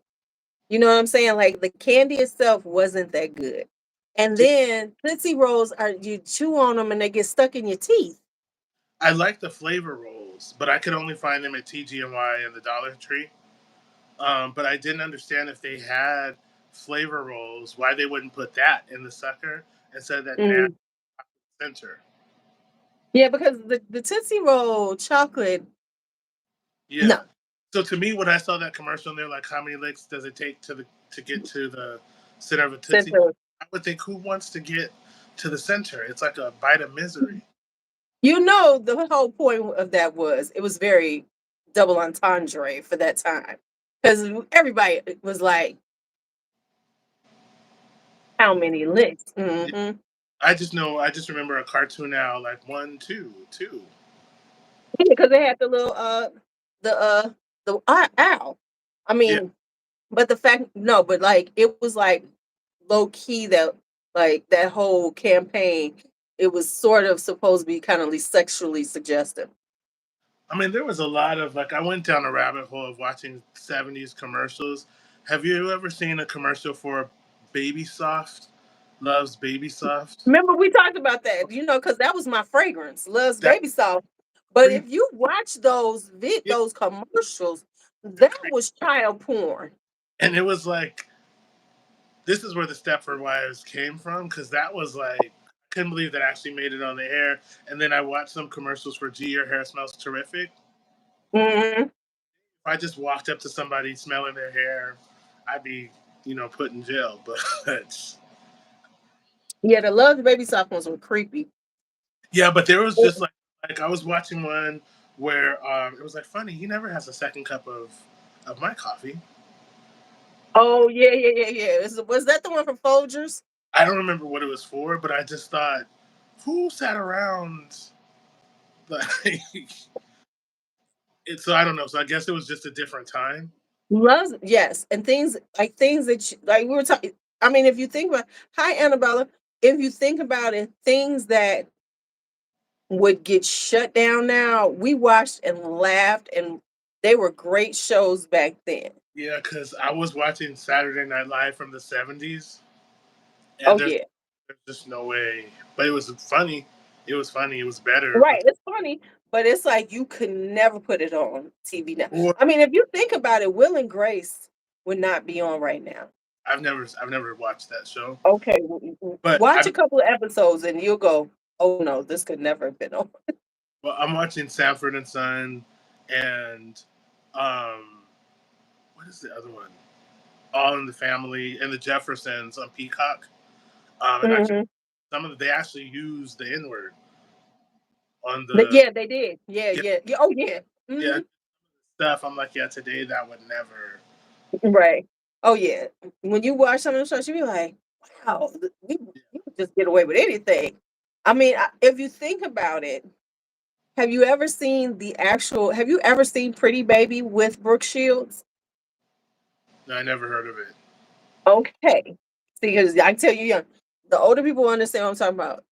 You know what I'm saying? Like the candy itself wasn't that good. And See, then Tootsie Rolls are you chew on them and they get stuck in your teeth. I like the flavor rolls, but I could only find them at TGNY and the Dollar Tree. But I didn't understand if they had flavor rolls, why they wouldn't put that in the sucker instead of that nasty Mm. center. Yeah, because the Tootsie Roll chocolate, Yeah. no. So to me, when I saw that commercial, and they're like, "How many licks does it take to get to the center of a tootsie?" Center. I would think, who wants to get to the center? It's like a bite of misery. The whole point of that was it was very double entendre for that time. Because everybody was like, how many licks? Hmm. I just know. I just remember a cartoon now, like one, two, two. Because they had the owl. I Yeah. mean, but the fact no, but like it was like low key that like that whole campaign, it was sort of supposed to be kind of sexually suggestive. I mean, there was a lot of like I went down a rabbit hole of watching '70s commercials. Have you ever seen a commercial for Baby Soft? Loves Baby Soft. Remember we talked about that, because that was my fragrance, Love's That Baby Soft. But Pretty, if you watch yeah, those commercials, they're that crazy. was child porn. And it was like, this is where the Stepford Wives came from, because that was like, I couldn't believe that actually made it on the air. And then I watched some commercials for G, Your Hair Smells Terrific. Hmm. If I just walked up to somebody smelling their hair, I'd be, put in jail. But Yeah, the Love the Baby soft ones were creepy. yeah, but there was just like I was watching one where it was like, funny, he never has a second cup of my coffee. Oh yeah, yeah, yeah, yeah. Was that the one from Folgers? I don't remember what it was for, but I just thought, who sat around like it? So I don't know. So I guess it was just a different time. Loves, yes, and things that like we were talking. I mean, if you think about, hi Annabella, if you think about it, things that would get shut down now, we watched and laughed, and they were great shows back then. Yeah, because I was watching Saturday Night Live from the '70s, and Oh there's yeah, there's just no way. But it was funny. It was funny. It was better. right. But It's funny, but it's like you could never put it on TV now. or I mean, if you think about it, Will and Grace would not be on right now. I've never watched that show, Okay, but watch a couple of episodes and you'll go, "Oh no, this could never have been on." I'm watching Sanford and Son, and um, what is the other one? All in the Family and the Jeffersons on Peacock. And actually, Mhm. they actually use the N word on But the yeah, they did. Yeah, yeah, yeah, yeah. Oh yeah. yeah Mhm. stuff. I'm like, yeah, today that would never. Right. Oh yeah. When you watch some of the shows, you be like, "Wow, we could just get away with anything." I mean, if you think about it, have you ever seen the actual? Have you ever seen Pretty Baby with Brooke Shields? No, I never heard of it. Okay. See, because I tell you, young, the older people understand what I'm talking about.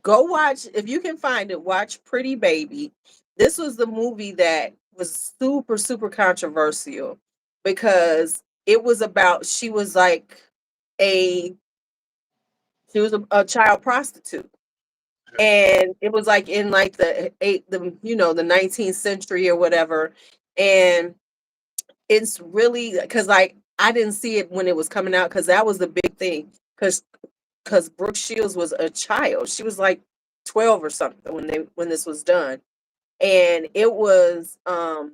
Go watch if you can find it. Watch Pretty Baby. This was the movie that was super super controversial because it was about a she was a child prostitute, Okay. and it was like in like the 19th century or whatever. And it's really because like I didn't see it when it was coming out because that was the big thing because Brooke Shields was a child. She was like 12 or something when this was done. And it was a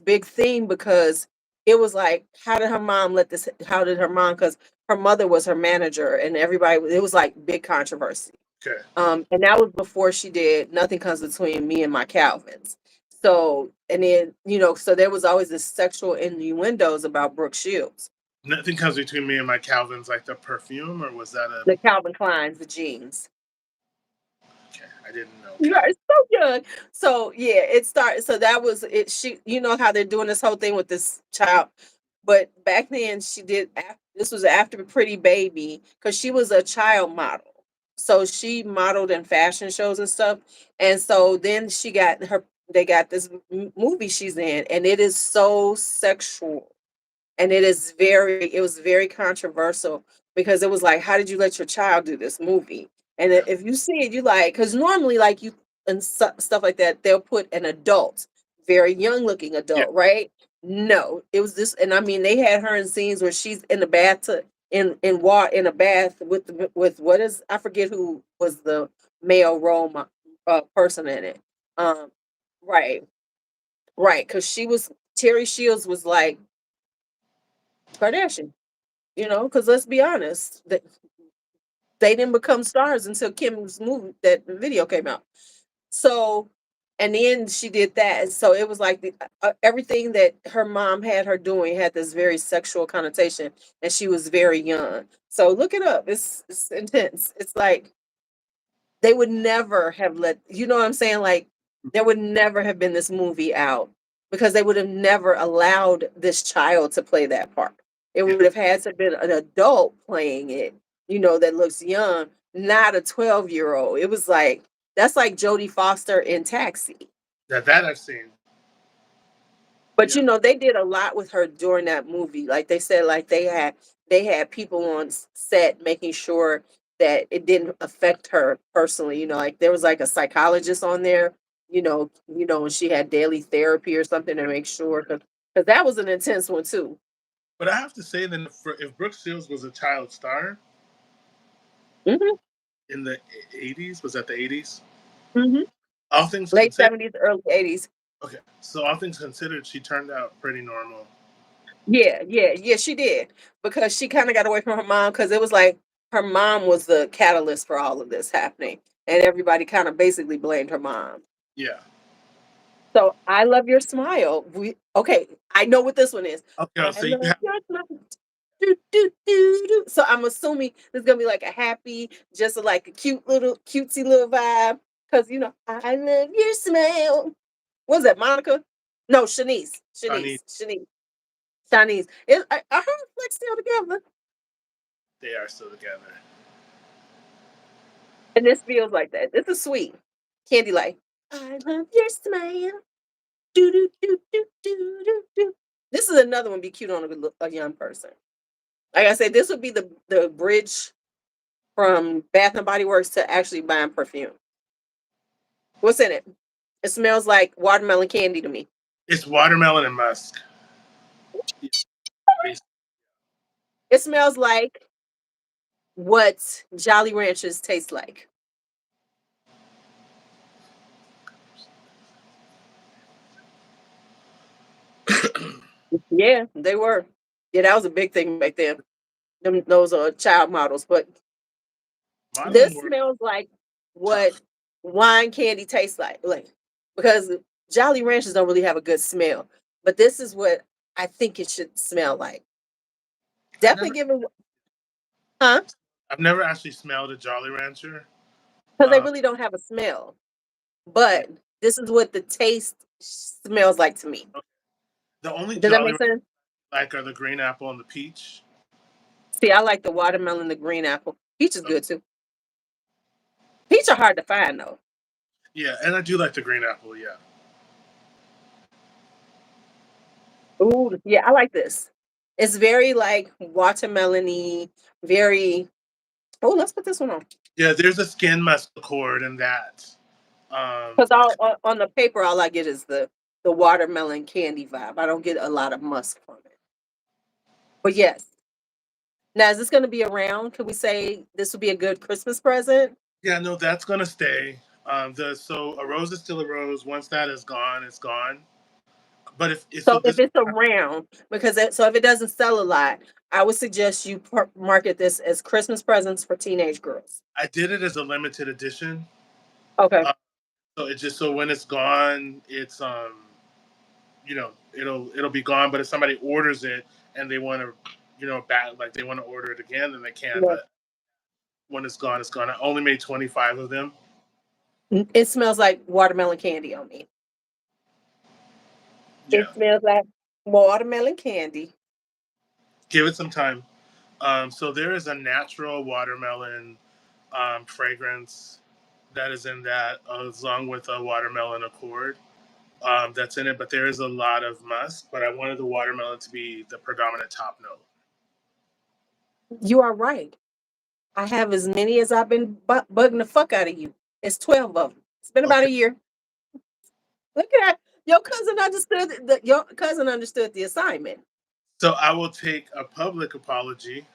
big thing because it was like, how did her mom, because her mother was her manager and everybody, it was like big controversy. Okay. And that was before she did Nothing Comes Between Me and My Calvins. So, and then, so there was always this sexual innuendos about Brooke Shields. Nothing comes between me and my Calvin's, like the perfume, or was that a? The Calvin Klein's, the jeans. Okay, I didn't know You Calvin. are so young. So yeah, it started. So that was it. You know how they're doing this whole thing with this child, but back then she did. This was after Pretty Baby because she was a child model. So she modeled in fashion shows and stuff. And so then she got her. They got this movie she's in, and it is so sexual, and it was very controversial because it was like, how did you let your child do this movie? And Yeah. if you see it, you like, because normally like you and stuff like that, they'll put an adult, very young looking Yeah. adult, right? No, it was this. And I mean, they had her in scenes where she's in the bathtub, in a bath with what is, I forget who was the male person in it. um right, right, because she was, Terry Shields was like Kardashian, because let's be honest, they didn't become stars until Kim's movie, that video came out. So, and then she did that. So it was like everything that her mom had her doing had this very sexual connotation, and she was very young. So look it up. It's intense. It's like they would never have let, you know what I'm saying? Like there would never have been this movie out because they would have never allowed this child to play that part. It Yeah. would have had to have been an adult playing it, that looks young, not a 12-year-old. It was like that's like Jodie Foster in Taxi. That I've seen. But Yeah. they did a lot with her during that movie. Like they said, like they had people on set making sure that it didn't affect her personally. Like there was like a psychologist on there, and she had daily therapy or something to make sure, because that was an intense one too. But I have to say that if Brooke Shields was a child star Hmm. in the 80s, was that the 80s? Hmm. All things Late considered, 70s, early 80s. okay. So all things considered, she turned out pretty normal. Yeah, yeah, yeah, she did, because she kind of got away from her mom, because it was like her mom was the catalyst for all of this happening, and everybody kind of basically blamed her mom. Yeah. So I love your smile. Okay, I know what this one is. Okay. I So you love have, your smile. Do, do, do, do. So I'm assuming this is gonna be like a happy, just like a cute little cutesy little vibe. Cause I love your smile. What was that, Monica? No, Shanice. Shawnee, Shanice. Are her flicks still together? they are still together. And this feels like that. This is sweet. Candy like, I love your smile. Do do do do do do do. This is another one be cute on a young person. Like I said, this would be the bridge from Bath and Body Works to actually buying perfume. What's in it? It smells like watermelon candy to me. It's watermelon and musk. Yeah, It smells like what Jolly Ranchers taste like. Yeah, they were. Yeah, that was a big thing back then. Those are child models, but modeling this work smells like what tough. wine candy tastes like, because Jolly Ranchers don't really have a good smell, but this is what I think it should smell like. I've Definitely never, give it, huh? I've never actually smelled a Jolly Rancher. Because they Um, really don't have a smell, yeah. but this is what the taste smells like to me. Okay. The only Does that Jolly make Rancher sense? I like are the green apple and the peach. See, I like the watermelon, the green apple. Peach is Okay. good too. Peach are hard to find though. Yeah, and I do like the green apple. Yeah. Ooh, yeah, I like this. It's very like watermelony, very. Oh, let's put this one on. Yeah, there's a skin musk accord in that. Um, Because on the paper, all I get is the watermelon candy vibe. I don't get a lot of musk from it. But yes, now is this going to be around? Could we say this would be a good Christmas present? yeah, no, that's gonna stay. The so a rose is still a rose. Once that is gone, it's gone. But if so, So if this it's around, so if it doesn't sell a lot, I would suggest you market this as Christmas presents for teenage girls. I did it as a limited edition. Okay. Uh, so it's just so when it's gone, it's it'll be gone. But if somebody orders it and they want to, back like they want to order it again, then they can. Yeah. But when it's gone, it's gone. I only made 25 of them. It smells like watermelon candy on me. Yeah, It smells like watermelon candy. give it some time. So there is a natural watermelon fragrance that is in that, along with a watermelon accord that's in it. But there is a lot of musk. But I wanted the watermelon to be the predominant top note. You are right. I have as many as I've been bugging the fuck out of you. It's 12 of them. It's been about Okay, a year. Look at that. Your cousin understood the assignment. so I will take a public apology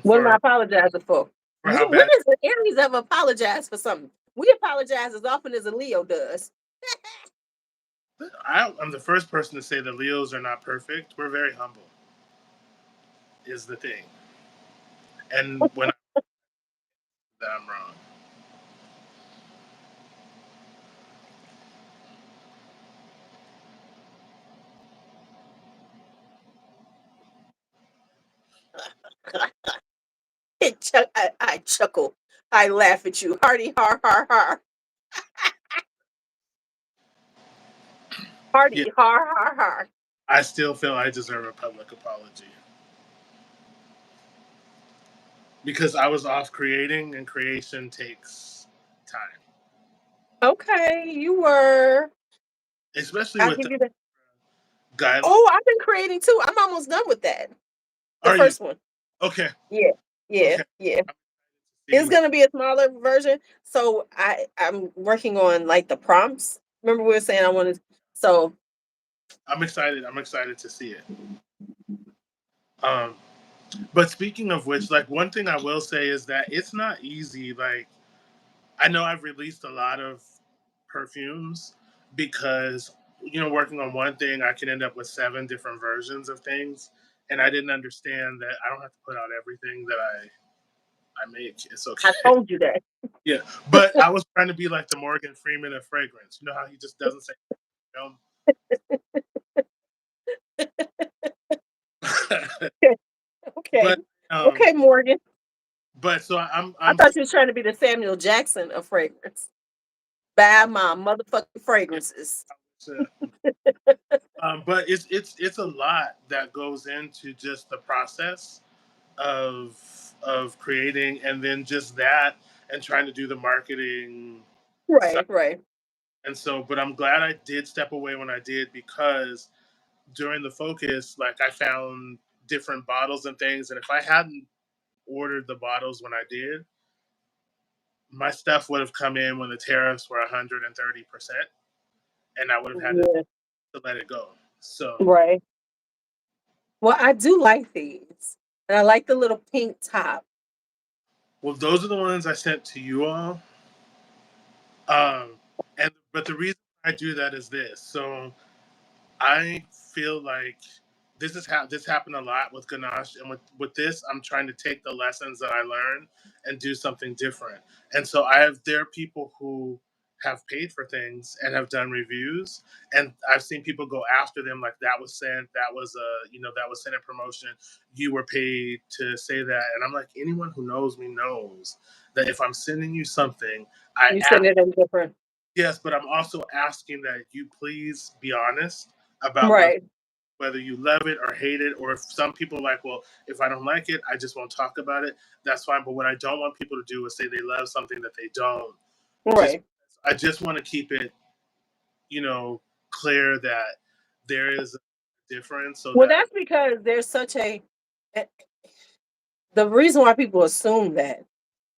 What am I apologizing for? for how When bad. does the Aries ever apologize for something? We apologize as often as a Leo does. I'm the first person to say that Leos are not perfect. We're very humble, is the thing. And when I that I'm wrong. I chuckle. I laugh at you. Hardy har har har. Yeah, Hardy har har har. I still feel I deserve a public apology because I was off creating, and creation takes time, Okay, you were. especially I'll with give the you that. guidelines. Oh, I've been creating too. I'm almost done with that. The Are you first one. Okay. Yeah, yeah, Okay. yeah. I'm excited to It's see. gonna be a smaller version. So I'm working on like the prompts. Remember we were saying I wanted so I'm excited. I'm excited to see it. Um, but speaking of which, like one thing I will say is that it's not easy. Like I know I've released a lot of perfumes because working on one thing, I can end up with 7 different versions of things, and I didn't understand that I don't have to put out everything that I make. It's I okay. told you that. Yeah, but I was trying to be like the Morgan Freeman of fragrance. You know how he just doesn't say film. Okay, okay. but um, Okay, Morgan. but so I'm I I'm thought you was trying to be the Samuel Jackson of fragrance. Buy my motherfucking yeah, fragrances. but it's a lot that goes into just the process of creating, and then just that, and trying to do the marketing side. Right, right. And so, but I'm glad I did step away when I did, because during the focus, like I found different bottles and things, and if I hadn't ordered the bottles when I did, my stuff would have come in when the tariffs were 130%, and I would have had Yeah, to let it go. So, right. Well, I do like these. And I like the little pink top. well, those are the ones I sent to you all. And but the reason I do that is this. So I feel like this happened a lot with Ganache, and with this, I'm trying to take the lessons that I learned and do something different. And so there are people who have paid for things and have done reviews, and I've seen people go after them, like that was sent, that was that was sent in promotion, you were paid to say that, and I'm like, anyone who knows me knows that if I'm sending you something, I You send ask. it in different. Yes, but I'm also asking that you please be honest about Right, whether you love it or hate it, or if some people are like, well, if I don't like it, I just won't talk about it. That's fine. But what I don't want people to do is say they love something that they don't. Just right. I just want to keep it, you know, clear that there is a difference, so Well, that that's because there's such a eh, the reason why people assume that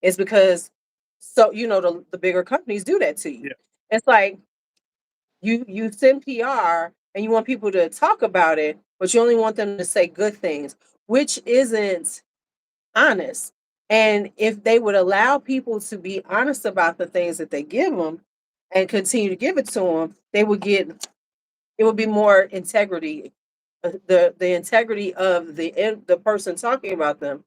is because so the bigger companies do that to you. yeah, It's like you send PR and you want people to talk about it, but you only want them to say good things, which isn't honest. And if they would allow people to be honest about the things that they give them and continue to give it to them, they would get it would be more integrity, the integrity of the person talking about them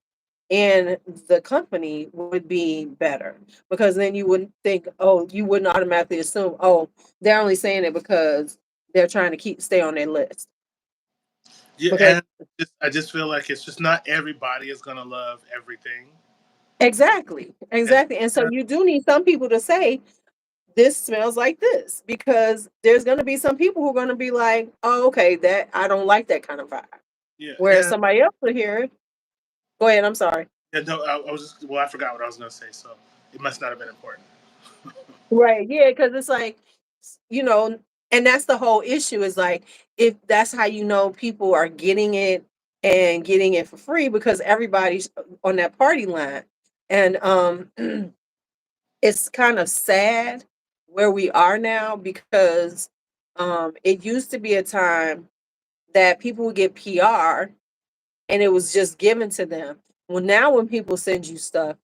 and the company would be better because then you wouldn't think, oh, you wouldn't automatically assume, oh, they're only saying it because they're trying to stay on their list. yeah, Because and I just feel like it's just not everybody is gonna love everything, exactly, and exactly. And so yeah, you do need some people to say, this smells like this, because there's going to be some people who are going to be like, oh, okay, that I don't like that kind of vibe. yeah, Whereas and somebody else will hear it. Go ahead, I'm sorry. yeah, no, I was just, well, I forgot what I was gonna say, so it must not have been important. Right. Yeah. Cause it's like, you know, and that's the whole issue is like, if that's how people are getting it and getting it for free because everybody's on that party line. And it's kind of sad where we are now because it used to be a time that people would get PR and it was just given to them. Well, now when people send you stuff,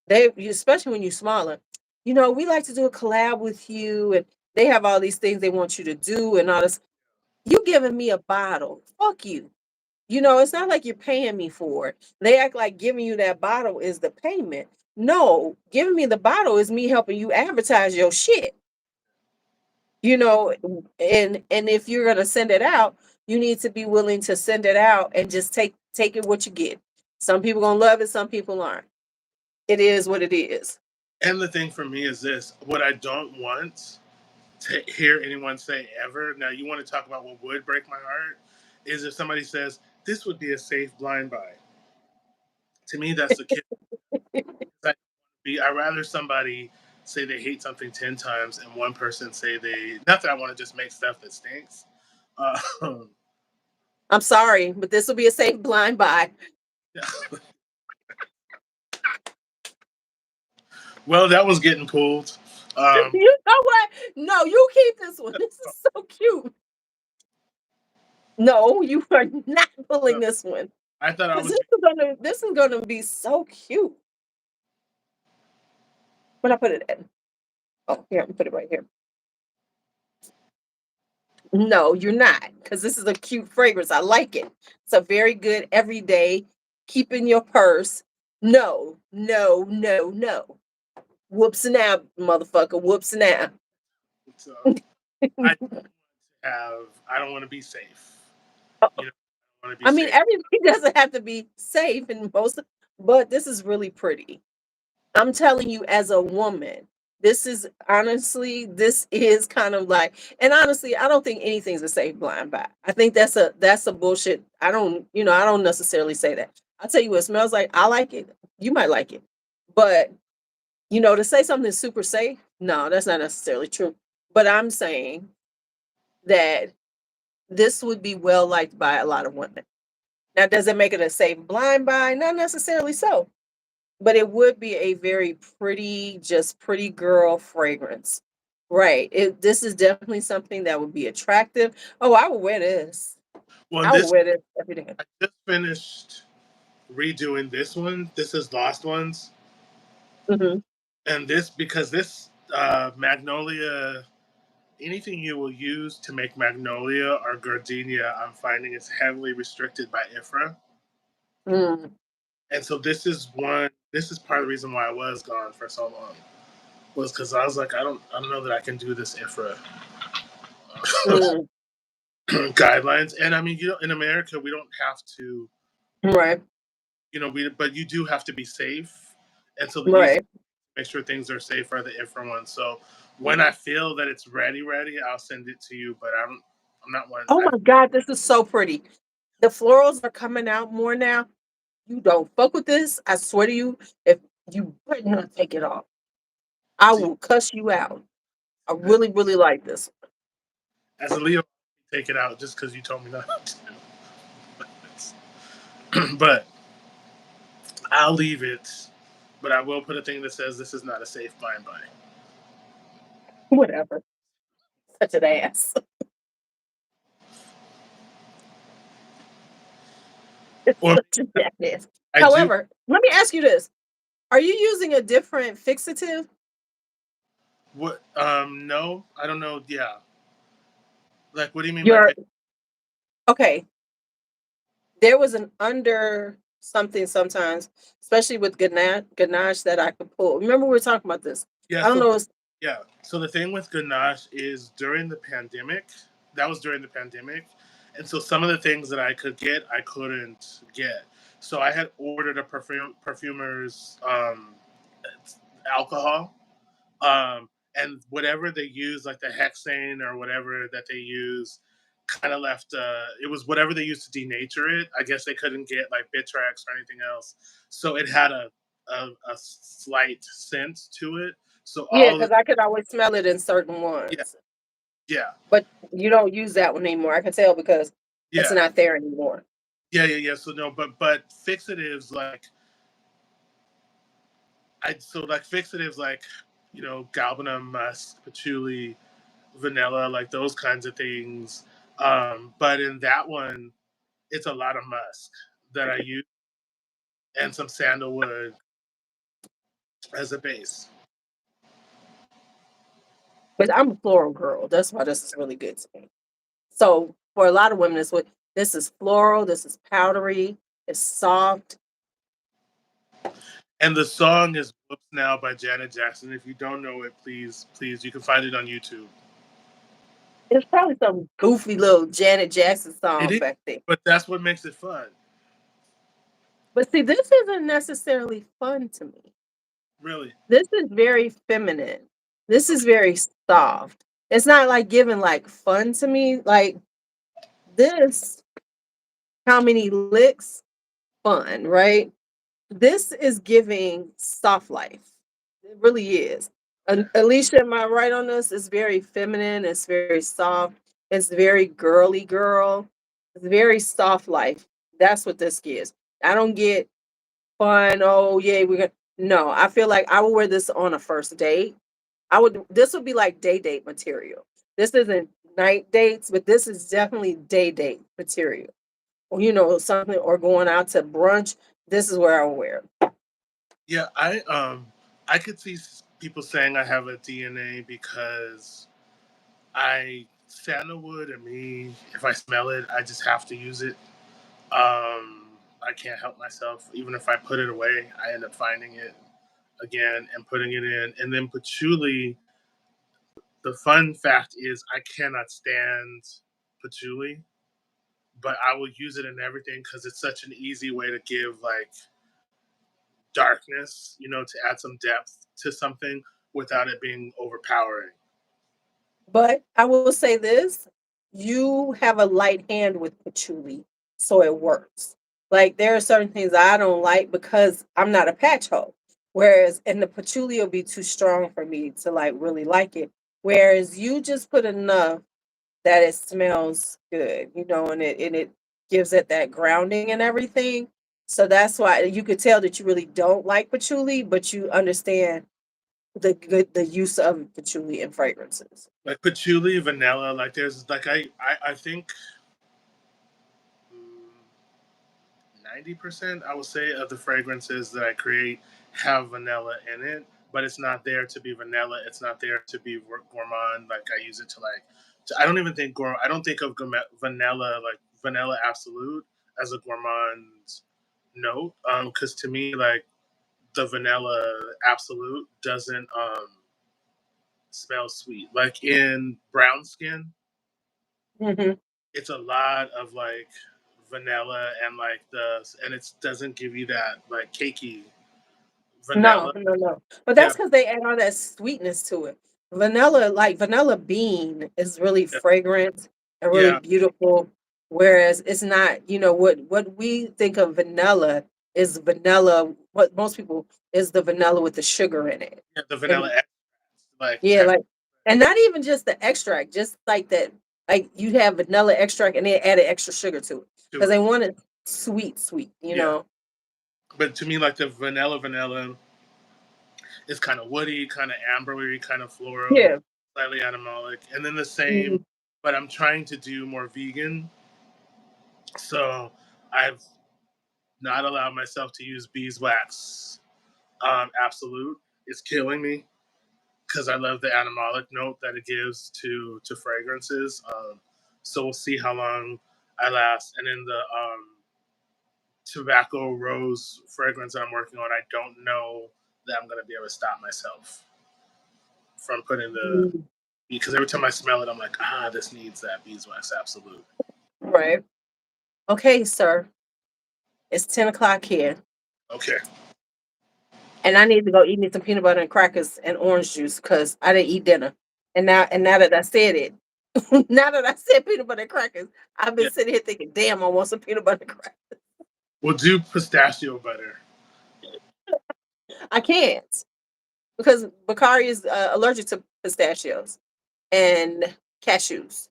especially when you're smaller, we like to do a collab with you, and they have all these things they want you to do and all this. You giving me a bottle? Fuck you. It's not like you're paying me for it. They act like giving you that bottle is the payment. No, giving me the bottle is me helping you advertise your shit. you know and if you're going to send it out, you need to be willing to send it out and just take it what you get. Some people going to love it, some people aren't. It is what it is. And the thing for me is this: what I don't want to hear anyone say ever. Now, you want to talk about what would break my heart? Is if somebody says this would be a safe blind buy. To me, that's the kid. I rather somebody say they hate something 10 times and one person say they. Not that I want to just make stuff that stinks. Uh, I'm sorry, but this will be a safe blind buy. Well, that was getting pulled. Um, You know what? No, you keep this one. This is so cute. No, you are not so pulling this one I thought I because was. this is gonna be so cute. When I put it in. Oh, here, I'm gonna put it right here. No, you're not, because this is a cute fragrance. I like it. It's a very good everyday, keep in your purse. No, no, no, no. Whoops now, motherfucker. Whoops now. So I have. I don't want to be safe. You know, I want to be I mean, safe. everything doesn't have to be safe in most, but this is really pretty. I'm telling you, as a woman, this is honestly, this is kind of like, and honestly, I don't think anything's a safe blind buy. I think that's a bullshit. I don't necessarily say that. I'll tell you what it smells like. I like it. You might like it. But to say something is super safe, no, that's not necessarily true. But I'm saying that this would be well liked by a lot of women. Now, does it make it a safe blind buy? Not necessarily so, but it would be a very pretty, just pretty girl fragrance. Right. This is definitely something that would be attractive. Oh, I would wear this. Well, I would this wear this every day. I just finished redoing this one. This is Lost Ones, Hmm. and this because this magnolia. Anything you will use to make magnolia or gardenia, I'm finding is heavily restricted by IFRA. Mm, And so this is one. This is part of the reason why I was gone for so long, was because I was like, I don't know that I can do this IFRA mm, guidelines. And I mean, in America, we don't have to, right. but you do have to be safe. And so the easy Right. make sure things are safe are the IFRA ones. So when I feel that it's ready, I'll send it to you. But I'm not one. Oh my God, this is so pretty. The florals are coming out more now. You don't fuck with this. I swear to you, if you better not take it off, I See, will cuss you out. I really, really like this. as a Leo, take it out just because you told me not to. But I'll leave it. But I will put a thing that says this is not a safe blind buy. Whatever. Such an ass. It's Or such a jackass. I do. However, let me ask you this. Are you using a different fixative? What? No, I don't know. Yeah. Like, what do you mean by You're pick? okay. There was an under something sometimes, especially with ganache that I could pull. Remember we were talking about this. Yeah. I don't So know. yeah. So the thing with Ganache is during the pandemic. That was during the pandemic, and so some of the things that I could get, I couldn't get. So I had ordered a perfumer's alcohol, and whatever they use, like the hexane or whatever that they use, kind of left. It was whatever they used to denature it. I guess they couldn't get like Bittrex or anything else, so it had a slight scent to it. So Yeah, all the because I could always smell it in certain yeah ones. yeah But you don't use that one anymore. I can tell because it's yeah not there anymore. yeah. So no, but fixatives like fixatives like galbanum, musk, patchouli, vanilla, like those kinds of things. But in that one, it's a lot of musk that I use and some sandalwood as a base. But I'm a floral girl. That's why this is really good to me. So for a lot of women, this is floral, this is powdery, it's soft. And the song is "Whoops Now" by Janet Jackson. If you don't know it, please, you can find it on YouTube. It's probably some goofy little Janet Jackson It song is, back there. but that's what makes it fun. But see, this isn't necessarily fun to me. Really. This is very feminine. This is very soft. It's not like giving like fun to me. Like this, how many licks? Fun, right? This is giving soft life. It really is. Alicia, am I right on this? It's very feminine. It's very soft. It's very girly girl. It's very soft life. That's what this gives. I don't get fun. Oh yeah, we're gonna. No, I feel like I would wear this on a first date. This would be like day date material. This isn't night dates, but this is definitely day date material. Or, something, or going out to brunch. This is where I would wear it. Yeah, I could see people saying I have a DNA because I sandalwood and me, if I smell it, I just have to use it. I can't help myself. Even if I put it away, I end up finding it again and putting it in. And then patchouli, the fun fact is I cannot stand patchouli, but I will use it in everything because it's such an easy way to give like darkness, to add some depth to something without it being overpowering. But I will say this, you have a light hand with patchouli, so it works. Like there are certain things I don't like because I'm not a patch hoe. Whereas and the patchouli will be too strong for me to like really like it. Whereas you just put enough that it smells good, and it gives it that grounding and everything. So that's why you could tell that you really don't like patchouli, but you understand the use of patchouli in fragrances. Like patchouli, vanilla, like there's like I think 90%, I would say, of the fragrances that I create have vanilla in it, but it's not there to be vanilla. It's not there to be gourmand. Like I use it to like, I don't even think I don't think of vanilla like vanilla absolute as a gourmand note. Because to me, like the vanilla absolute doesn't smell sweet. Like in brown skin, Hmm. it's a lot of like vanilla and like and it doesn't give you that like cakey No, vanilla. no, no. But Yeah, that's because they add all that sweetness to it. Vanilla, like vanilla bean, is really yeah, fragrant and really yeah. beautiful. Whereas it's not, what we think of vanilla is vanilla. What most people is the vanilla with the sugar in it. Yeah, the vanilla And extract, like yeah, 10 like, and not even just the extract, just like that, like you have vanilla extract and they added extra sugar to it because to they it. want it sweet, sweet, Yeah, but to me, like the vanilla is kind of woody, kind of ambery, kind of floral, Yeah. slightly animalic, and then the same. Mhm. But I'm trying to do more vegan, so I've not allowed myself to use beeswax. Absolute, it's killing me because I love the animalic note that it gives to fragrances. So we'll see how long I last. And in the tobacco rose fragrance that I'm working on, I don't know that I'm gonna be able to stop myself from putting the Mhm. because every time I smell it, I'm like, this needs that beeswax absolute. Right. Okay, sir. It's 10 o'clock here, Okay. and I need to go eat me some peanut butter and crackers and orange juice because I didn't eat dinner. And now that I said it, now that I said peanut butter and crackers, I've been Yeah. sitting here thinking, "Damn, I want some peanut butter and crackers." We'll do pistachio butter. I can't because Bakari is allergic to pistachios and cashews.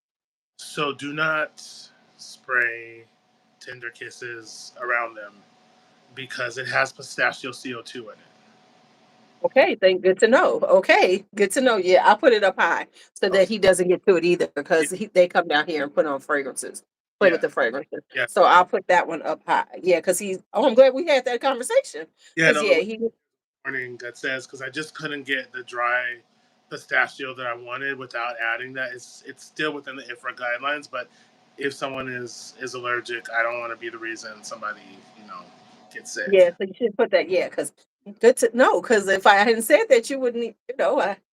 So do not spray tender kisses around them because it has pistachio CO2 in it. Okay, thank good to know. Okay, good to know. Yeah, I'll put it up high so that Okay. he doesn't get to it either Yeah. because they come down here and put on fragrances, play with Yeah. the fragrances. Yeah. So I'll put that one up high. Yeah, because he's. Oh, I'm glad we had that conversation. Yeah. Because No, yeah, the he. warning that says because I just couldn't get the dry pistachio that I wanted without adding that. It's still within the IFRA guidelines, but if someone is allergic, I don't want to be the reason somebody gets sick. Yeah, so you should put that. Yeah, because good to know. Because if I hadn't said that, you wouldn't.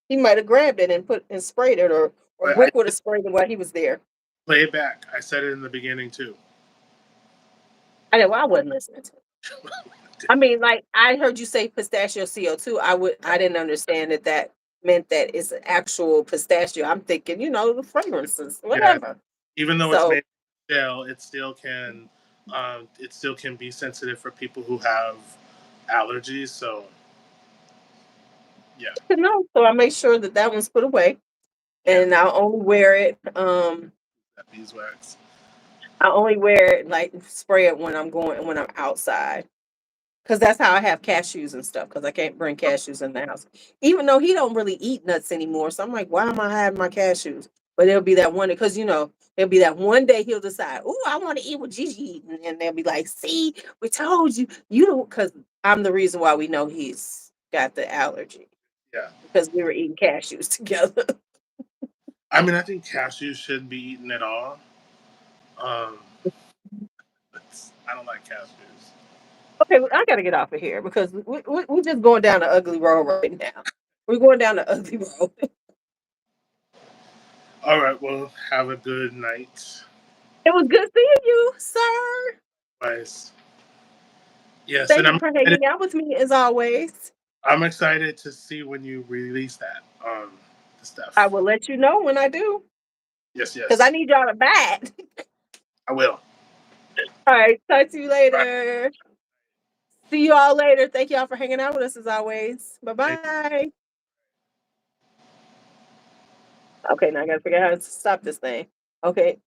He might have grabbed it and put and sprayed it, or But I Brick would have did sprayed it while he was there. play it back. I said it in the beginning too. I know. Well, I wasn't listening to. I mean, like I heard you say pistachio CO2. I didn't understand that meant that it's actual pistachio. I'm thinking, the fragrances, Yeah, whatever. even though it's So made from shell, it still can be sensitive for people who have allergies. So yeah, so I make sure that one's put away, yeah, and I'll only wear it. that beeswax. I only wear it like spray it when I'm outside. Because that's how I have cashews and stuff. Because I can't bring cashews in the house, even though he don't really eat nuts anymore. So I'm like, why am I having my cashews? But it'll be that one because it'll be that one day he'll decide, oh, I want to eat what Gigi eating, and they'll be like, see, we told you, you don't, because I'm the reason why we know he's got the allergy Yeah. because we were eating cashews together. I mean, I think cashews shouldn't be eaten at all. Um, I don't like cashews. Okay, well, I got to get off of here because we're just going down the ugly road right now. We're going down the ugly road. All right. Well, have a good night. It was good seeing you, sir. Guys. Yes, and Thank you for hanging out with me as always. I'm excited to see when you release that the I stuff. will let you know when I do Yes, because I yes, need y'all to bat. I will. All right, talk to you All right. later. See you all later. Thank y'all for hanging out with us as always. Bye Thank bye. Okay, now I gotta figure out how to stop this thing. Okay.